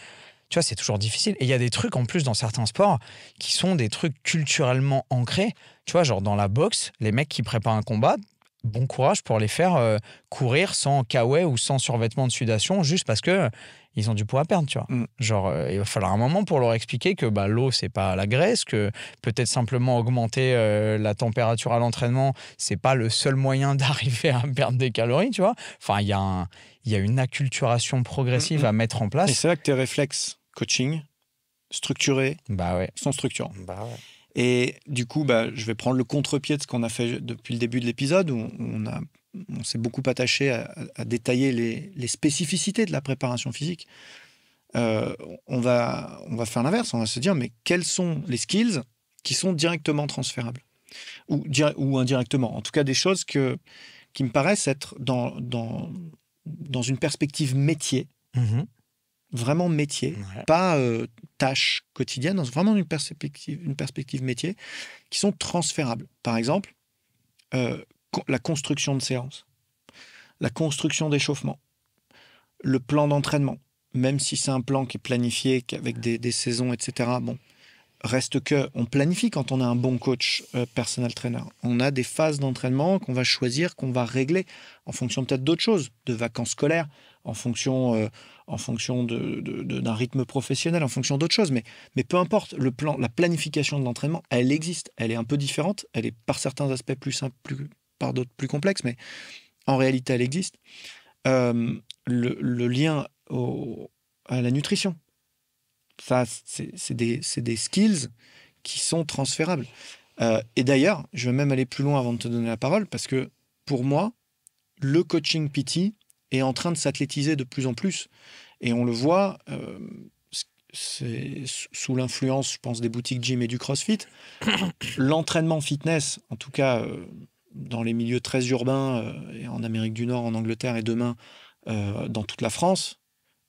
Tu vois, c'est toujours difficile. Et il y a des trucs en plus dans certains sports qui sont des trucs culturellement ancrés. Tu vois, genre dans la boxe, les mecs qui préparent un combat, bon courage pour les faire courir sans kawaii ou sans survêtement de sudation juste parce que ils ont du poids à perdre, tu vois. Genre, il va falloir un moment pour leur expliquer que bah, l'eau, c'est pas la graisse, que peut-être simplement augmenter la température à l'entraînement, c'est pas le seul moyen d'arriver à perdre des calories, tu vois. Enfin, il y a une acculturation progressive à mettre en place. Et c'est là que tes réflexes coaching, structurés, sont structurants. Bah ouais. Et du coup, je vais prendre le contre-pied de ce qu'on a fait depuis le début de l'épisode, où on s'est beaucoup attaché à détailler les spécificités de la préparation physique. On va faire l'inverse, on va se dire, mais quels sont les skills qui sont directement transférables ou indirectement, en tout cas des choses qui me paraissent être dans une perspective métier, vraiment métier, pas tâche quotidienne, vraiment une perspective métier, qui sont transférables. Par exemple, la construction de séances, la construction d'échauffement, le plan d'entraînement, même si c'est un plan qui est planifié, avec des saisons, etc. Bon, reste que on planifie quand on a un bon coach personal trainer. On a des phases d'entraînement qu'on va choisir, qu'on va régler en fonction peut-être d'autres choses, de vacances scolaires, en fonction d'un rythme professionnel, en fonction d'autres choses. Mais peu importe, le plan, la planification de l'entraînement, elle existe. Elle est un peu différente. Elle est par certains aspects plus simple, par d'autres plus complexe, mais en réalité, elle existe. Le lien à la nutrition. Ça, c'est des skills qui sont transférables. Et d'ailleurs, je vais même aller plus loin avant de te donner la parole, parce que pour moi, le coaching PT est en train de s'athlétiser de plus en plus. Et on le voit, c'est sous l'influence, je pense, des boutiques gym et du CrossFit. L'entraînement fitness, en tout cas dans les milieux très urbains, et en Amérique du Nord, en Angleterre et demain dans toute la France,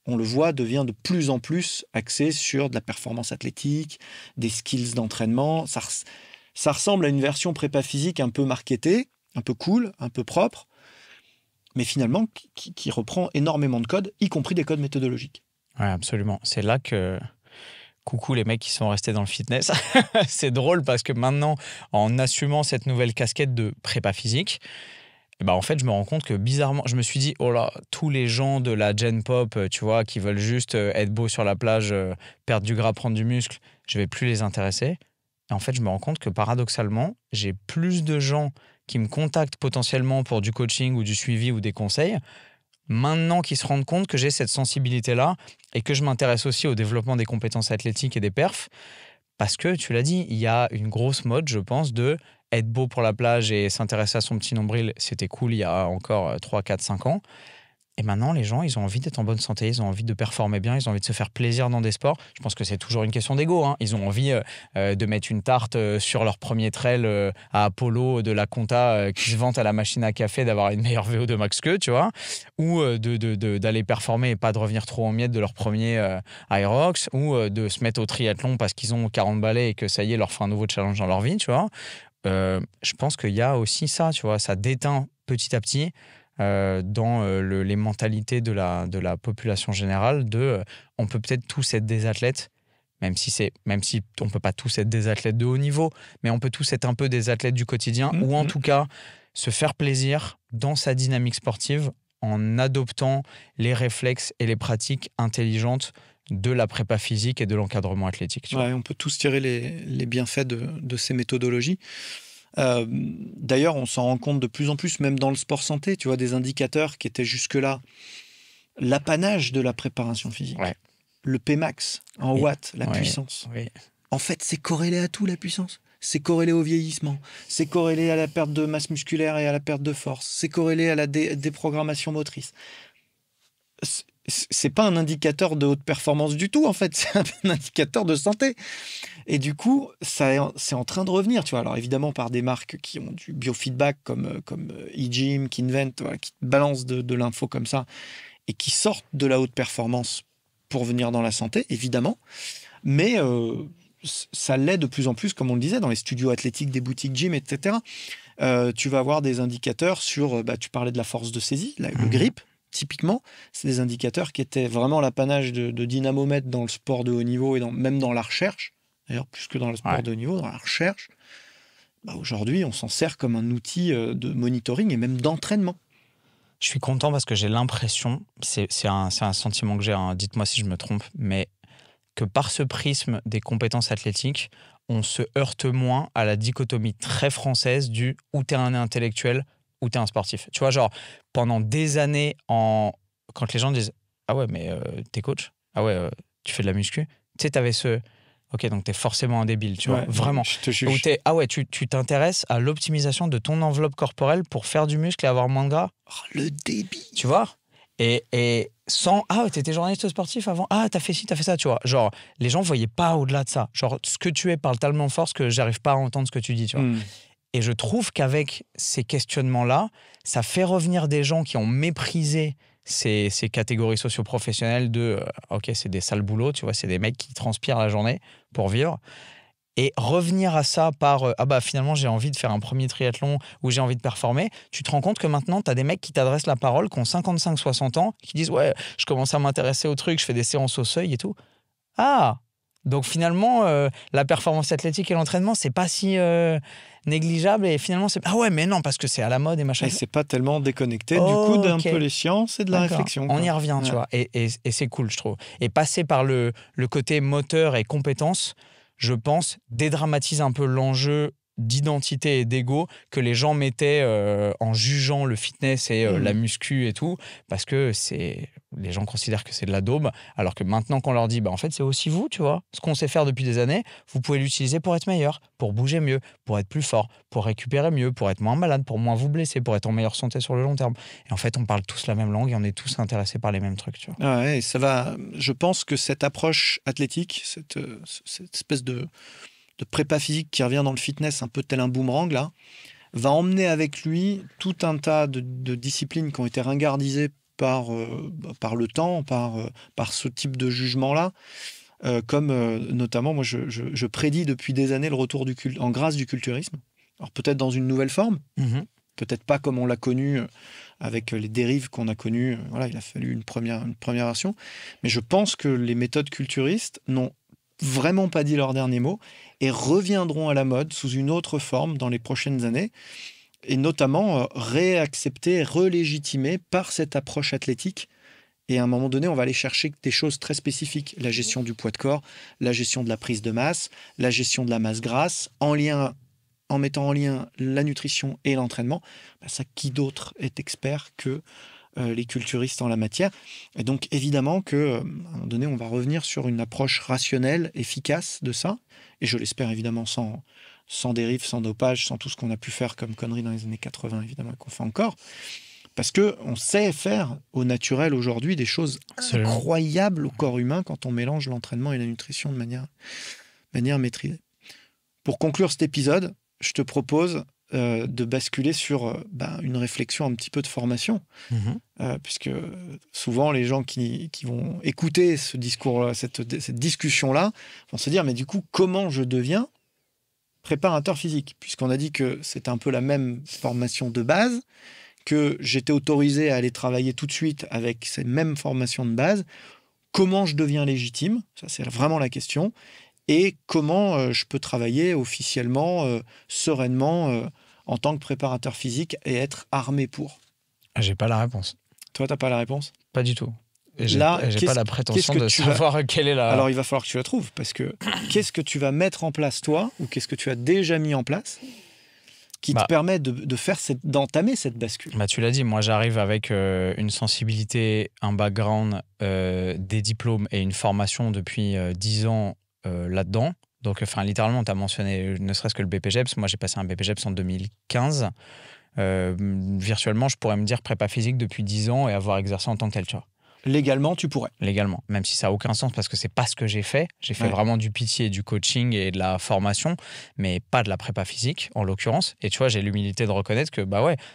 on le voit, devient de plus en plus axé sur de la performance athlétique, des skills d'entraînement. Ça ressemble à une version prépa physique un peu marketée, un peu cool, un peu propre, mais finalement qui reprend énormément de codes, y compris des codes méthodologiques. Oui, absolument. C'est là que... Coucou les mecs qui sont restés dans le fitness. C'est drôle parce que maintenant, en assumant cette nouvelle casquette de prépa physique, bah en fait, je me rends compte que bizarrement, je me suis dit, oh là, tous les gens de la Gen Pop, tu vois, qui veulent juste être beaux sur la plage, perdre du gras, prendre du muscle, je vais plus les intéresser. Et en fait, je me rends compte que paradoxalement, j'ai plus de gens qui me contactent potentiellement pour du coaching ou du suivi ou des conseils, maintenant qu'ils se rendent compte que j'ai cette sensibilité-là et que je m'intéresse aussi au développement des compétences athlétiques et des perfs. Parce que, tu l'as dit, il y a une grosse mode, je pense, de être beau pour la plage et s'intéresser à son petit nombril. C'était cool il y a encore 3, 4, 5 ans. Et maintenant, les gens, ils ont envie d'être en bonne santé, ils ont envie de performer bien, ils ont envie de se faire plaisir dans des sports. Je pense que c'est toujours une question d'ego, hein. Ils ont envie de mettre une tarte sur leur premier trail à Apollo de la Conta qui se vante à la machine à café d'avoir une meilleure VO2 max qu'eux, tu vois, ou d'aller performer et pas de revenir trop en miettes de leur premier Aerox, ou de se mettre au triathlon parce qu'ils ont 40 balais et que ça y est, leur fait un nouveau challenge dans leur vie, tu vois. Je pense qu'il y a aussi ça, tu vois, ça déteint petit à petit dans les mentalités de la population générale on peut peut-être tous être des athlètes, même si on peut pas tous être des athlètes de haut niveau, mais on peut tous être un peu des athlètes du quotidien, ou en tout cas se faire plaisir dans sa dynamique sportive en adoptant les réflexes et les pratiques intelligentes de la prépa physique et de l'encadrement athlétique. Ouais, on peut tous tirer les bienfaits de ces méthodologies. D'ailleurs, on s'en rend compte de plus en plus, même dans le sport santé, tu vois, des indicateurs qui étaient jusque-là l'apanage de la préparation physique. Ouais. Le Pmax en watts, la puissance. Oui. En fait, c'est corrélé à tout, la puissance. C'est corrélé au vieillissement. C'est corrélé à la perte de masse musculaire et à la perte de force. C'est corrélé à la déprogrammation motrice. C'est pas un indicateur de haute performance du tout, en fait. C'est un indicateur de santé. Et du coup, c'est en train de revenir, tu vois. Alors évidemment, par des marques qui ont du biofeedback comme eGym, Kinvent, voilà, qui balancent de l'info comme ça et qui sortent de la haute performance pour venir dans la santé, évidemment. Mais ça l'est de plus en plus, comme on le disait, dans les studios athlétiques des boutiques gym, etc. Tu vas avoir des indicateurs sur, tu parlais de la force de saisie, le grip. Typiquement, c'est des indicateurs qui étaient vraiment l'apanage de dynamomètres dans le sport de haut niveau et même dans la recherche. D'ailleurs, plus que dans le sport de haut niveau, dans la recherche. Aujourd'hui, on s'en sert comme un outil de monitoring et même d'entraînement. Je suis content parce que j'ai l'impression, c'est un sentiment que j'ai, hein, dites-moi si je me trompe, mais que par ce prisme des compétences athlétiques, on se heurte moins à la dichotomie très française du « ou t'es un intellectuel » ou t'es un sportif. Tu vois, genre, pendant des années, quand les gens disent « Ah ouais, mais t'es coach ? Ah ouais, tu fais de la muscu ?» Tu sais, t'avais ce « Ok, donc t'es forcément un débile, tu vois, vraiment. » Ou ah ouais, tu t'intéresses à l'optimisation de ton enveloppe corporelle pour faire du muscle et avoir moins de gras. Oh, le débile. Tu vois ? Et sans « Ah, t'étais journaliste sportif avant ? Ah, t'as fait ci, t'as fait ça, tu vois. » Genre, les gens voyaient pas au-delà de ça. Genre, ce que tu es parle tellement fort que j'arrive pas à entendre ce que tu dis, tu vois. Et je trouve qu'avec ces questionnements-là, ça fait revenir des gens qui ont méprisé ces catégories socio-professionnelles de ok, c'est des sales boulots, tu vois, c'est des mecs qui transpirent la journée pour vivre. Et revenir à ça par ah bah finalement j'ai envie de faire un premier triathlon ou j'ai envie de performer, tu te rends compte que maintenant tu as des mecs qui t'adressent la parole, qui ont 55-60 ans, qui disent ouais, je commence à m'intéresser au truc, je fais des séances au seuil et tout. Ah, donc finalement la performance athlétique et l'entraînement c'est pas si négligeable et finalement c'est ah ouais mais non parce que c'est à la mode et machin. Et c'est pas tellement déconnecté du coup d'un peu les sciences et de la réflexion. On y revient, tu vois, et c'est cool je trouve. Et passer par le côté moteur et compétence, je pense, dédramatise un peu l'enjeu d'identité et d'ego que les gens mettaient en jugeant le fitness et la muscu et tout, parce que les gens considèrent que c'est de la daube, alors que maintenant qu'on leur dit, bah en fait c'est aussi vous, tu vois, ce qu'on sait faire depuis des années, vous pouvez l'utiliser pour être meilleur, pour bouger mieux, pour être plus fort, pour récupérer mieux, pour être moins malade, pour moins vous blesser, pour être en meilleure santé sur le long terme. Et en fait, on parle tous la même langue et on est tous intéressés par les mêmes trucs, tu vois. Ah ouais, ça va. Je pense que cette approche athlétique, cette espèce de prépa physique qui revient dans le fitness un peu tel un boomerang là, va emmener avec lui tout un tas de disciplines qui ont été ringardisées par le temps, par ce type de jugement-là, comme notamment, moi je prédis depuis des années le retour en grâce du culturisme. Alors peut-être dans une nouvelle forme, peut-être pas comme on l'a connu avec les dérives qu'on a connues. Voilà, il a fallu une première version, mais je pense que les méthodes culturistes n'ont vraiment pas dit leur dernier mot et reviendront à la mode sous une autre forme dans les prochaines années, et notamment réacceptées, relégitimées par cette approche athlétique. Et à un moment donné, on va aller chercher des choses très spécifiques. La gestion du poids de corps, la gestion de la prise de masse, la gestion de la masse grasse, en mettant en lien la nutrition et l'entraînement. Ça, qui d'autre est expert que les culturistes en la matière? Et donc, évidemment qu'à un moment donné, on va revenir sur une approche rationnelle, efficace de ça. Et je l'espère, évidemment, sans dérive, sans dopage, sans tout ce qu'on a pu faire comme conneries dans les années 80, évidemment, et qu'on fait encore. Parce qu'on sait faire au naturel aujourd'hui des choses incroyables au corps humain quand on mélange l'entraînement et la nutrition de manière maîtrisée. Pour conclure cet épisode, je te propose de basculer sur une réflexion un petit peu de formation. Puisque souvent, les gens qui vont écouter ce discours, cette discussion-là, vont se dire, mais du coup, comment je deviens préparateur physique? Puisqu'on a dit que c'est un peu la même formation de base, que j'étais autorisé à aller travailler tout de suite avec ces mêmes formations de base. Comment je deviens légitime? Ça, c'est vraiment la question. Et comment je peux travailler officiellement, sereinement, en tant que préparateur physique et être armé pour? J'ai pas la réponse. Toi, t'as pas la réponse? Pas du tout. J'ai pas la prétention de savoir quelle est la... Alors, il va falloir que tu la trouves, parce que qu'est-ce que tu vas mettre en place, toi, ou qu'est-ce que tu as déjà mis en place qui te permet d'entamer cette bascule? Tu l'as dit, moi j'arrive avec une sensibilité, un background, des diplômes et une formation depuis 10 ans là-dedans. Donc, littéralement, tu as mentionné ne serait-ce que le BPGEPS. Moi, j'ai passé un BPGEPS en 2015. Virtuellement, je pourrais me dire prépa physique depuis 10 ans et avoir exercé en tant que tel, tu vois. Légalement, tu pourrais. Légalement, même si ça n'a aucun sens parce que c'est pas ce que j'ai fait. J'ai fait vraiment du PT et du coaching et de la formation, mais pas de la prépa physique, en l'occurrence. Et tu vois, j'ai l'humilité de reconnaître que,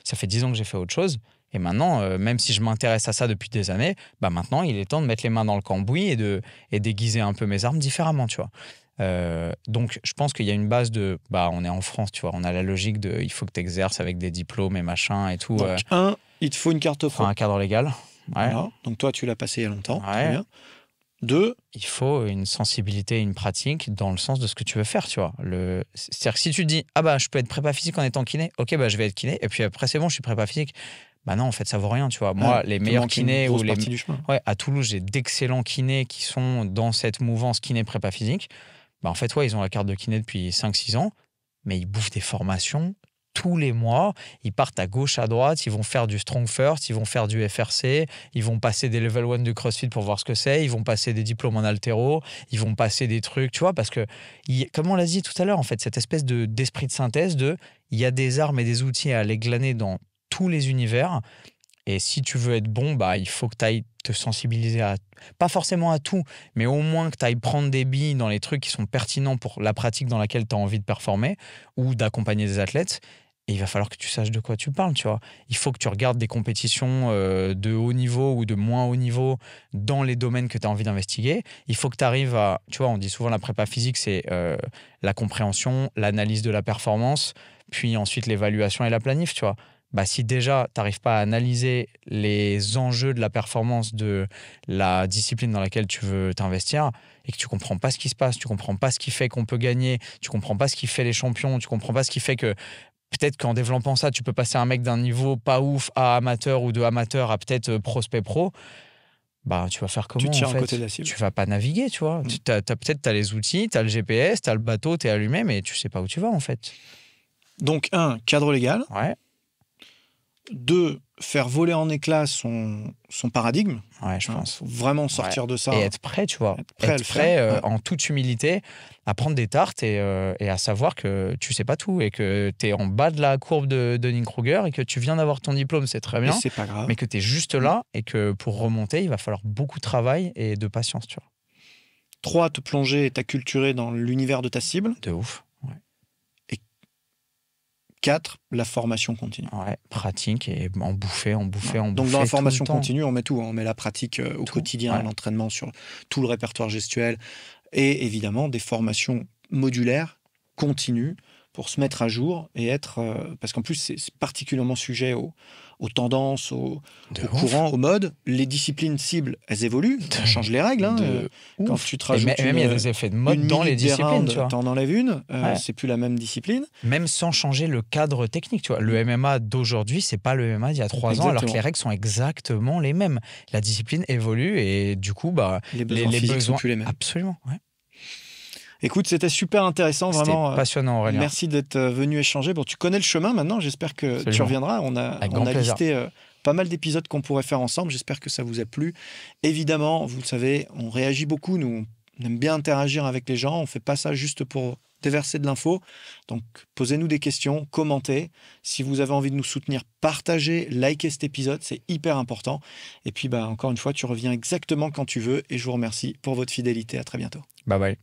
ça fait 10 ans que j'ai fait autre chose. Et maintenant, même si je m'intéresse à ça depuis des années, maintenant, il est temps de mettre les mains dans le cambouis et d'aiguiser un peu mes armes différemment, tu vois. Donc, je pense qu'il y a une base de... on est en France, tu vois, on a la logique de... Il faut que tu exerces avec des diplômes et machin et tout. Donc, il te faut une carte pro. Un cadre légal. Voilà. Donc, toi, tu l'as passé il y a longtemps. Très bien. 2, il faut une sensibilité, une pratique dans le sens de ce que tu veux faire, tu vois. C'est-à-dire que si tu te dis, je peux être prépa physique en étant kiné, ok, je vais être kiné, et puis après, c'est bon, je suis prépa physique. Non, en fait, ça vaut rien, tu vois. Moi, les meilleurs kinés ou à Toulouse, j'ai d'excellents kinés qui sont dans cette mouvance kiné prépa physique. En fait, ils ont la carte de kiné depuis 5-6 ans, mais ils bouffent des formations tous les mois. Ils partent à gauche, à droite, ils vont faire du Strong First, ils vont faire du FRC, ils vont passer des Level 1 de CrossFit pour voir ce que c'est, ils vont passer des diplômes en haltéro, ils vont passer des trucs, tu vois, parce que, comme on l'a dit tout à l'heure, en fait, cette espèce d'esprit de synthèse il y a des armes et des outils à aller glaner dans tous les univers. Et si tu veux être bon, il faut que tu ailles te sensibiliser à, pas forcément à tout, mais au moins que tu ailles prendre des billes dans les trucs qui sont pertinents pour la pratique dans laquelle tu as envie de performer ou d'accompagner des athlètes. Et il va falloir que tu saches de quoi tu parles, tu vois. Il faut que tu regardes des compétitions de haut niveau ou de moins haut niveau dans les domaines que tu as envie d'investiguer. Il faut que tu arrives à... Tu vois, on dit souvent la prépa physique, c'est la compréhension, l'analyse de la performance, puis ensuite l'évaluation et la planif, tu vois. Bah, si déjà, tu n'arrives pas à analyser les enjeux de la performance de la discipline dans laquelle tu veux t'investir et que tu ne comprends pas ce qui se passe, tu ne comprends pas ce qui fait qu'on peut gagner, tu ne comprends pas ce qui fait les champions, tu ne comprends pas ce qui fait que peut-être qu'en développant ça, tu peux passer un mec d'un niveau pas ouf à amateur ou de amateur à peut-être prospect pro. Bah, tu vas faire comment, tu tiens en fait? à côté de la cible. Tu vas pas naviguer, tu vois. Peut-être tu as les outils, tu as le GPS, tu as le bateau, tu es allumé, mais tu sais pas où tu vas, en fait. Donc, 1, cadre légal. Ouais. 2, faire voler en éclats son paradigme. Ouais, je pense. Faut vraiment sortir de ça. Et être prêt, tu vois. Être prêt à le faire. En toute humilité, à prendre des tartes et à savoir que tu sais pas tout et que tu es en bas de la courbe de Dunning-Kruger et que tu viens d'avoir ton diplôme, c'est très bien. Et c'est pas grave. Mais que tu es juste là et que pour remonter, il va falloir beaucoup de travail et de patience, tu vois. 3, te plonger et t'acculturer dans l'univers de ta cible. De ouf. 4, la formation continue. Ouais, pratique et en bouffer. Donc dans la formation continue, on met tout. On met la pratique au quotidien, ouais. l'entraînement sur tout le répertoire gestuel et évidemment des formations modulaires, continues, pour se mettre à jour et être... parce qu'en plus, c'est particulièrement sujet aux tendances, au courant, aux modes. Les disciplines cibles, elles évoluent. On change les règles. Quand tu te rajoutes même il y a des effets de mode dans les disciplines. Tu en enlèves une, c'est plus la même discipline. Même sans changer le cadre technique. Tu vois. Le MMA d'aujourd'hui, c'est pas le MMA d'il y a 3 ans, alors que les règles sont exactement les mêmes. La discipline évolue et du coup, les besoins sont plus les mêmes. Absolument, ouais. Écoute, c'était super intéressant, vraiment. C'était passionnant, Aurélien. Merci d'être venu échanger. Bon, tu connais le chemin maintenant, j'espère que tu reviendras. On a listé pas mal d'épisodes qu'on pourrait faire ensemble. J'espère que ça vous a plu. Évidemment, vous le savez, on réagit beaucoup. Nous, on aime bien interagir avec les gens. On ne fait pas ça juste pour déverser de l'info. Donc, posez-nous des questions, commentez. Si vous avez envie de nous soutenir, partagez, likez cet épisode. C'est hyper important. Et puis, encore une fois, tu reviens exactement quand tu veux. Et je vous remercie pour votre fidélité. À très bientôt. Bye bye.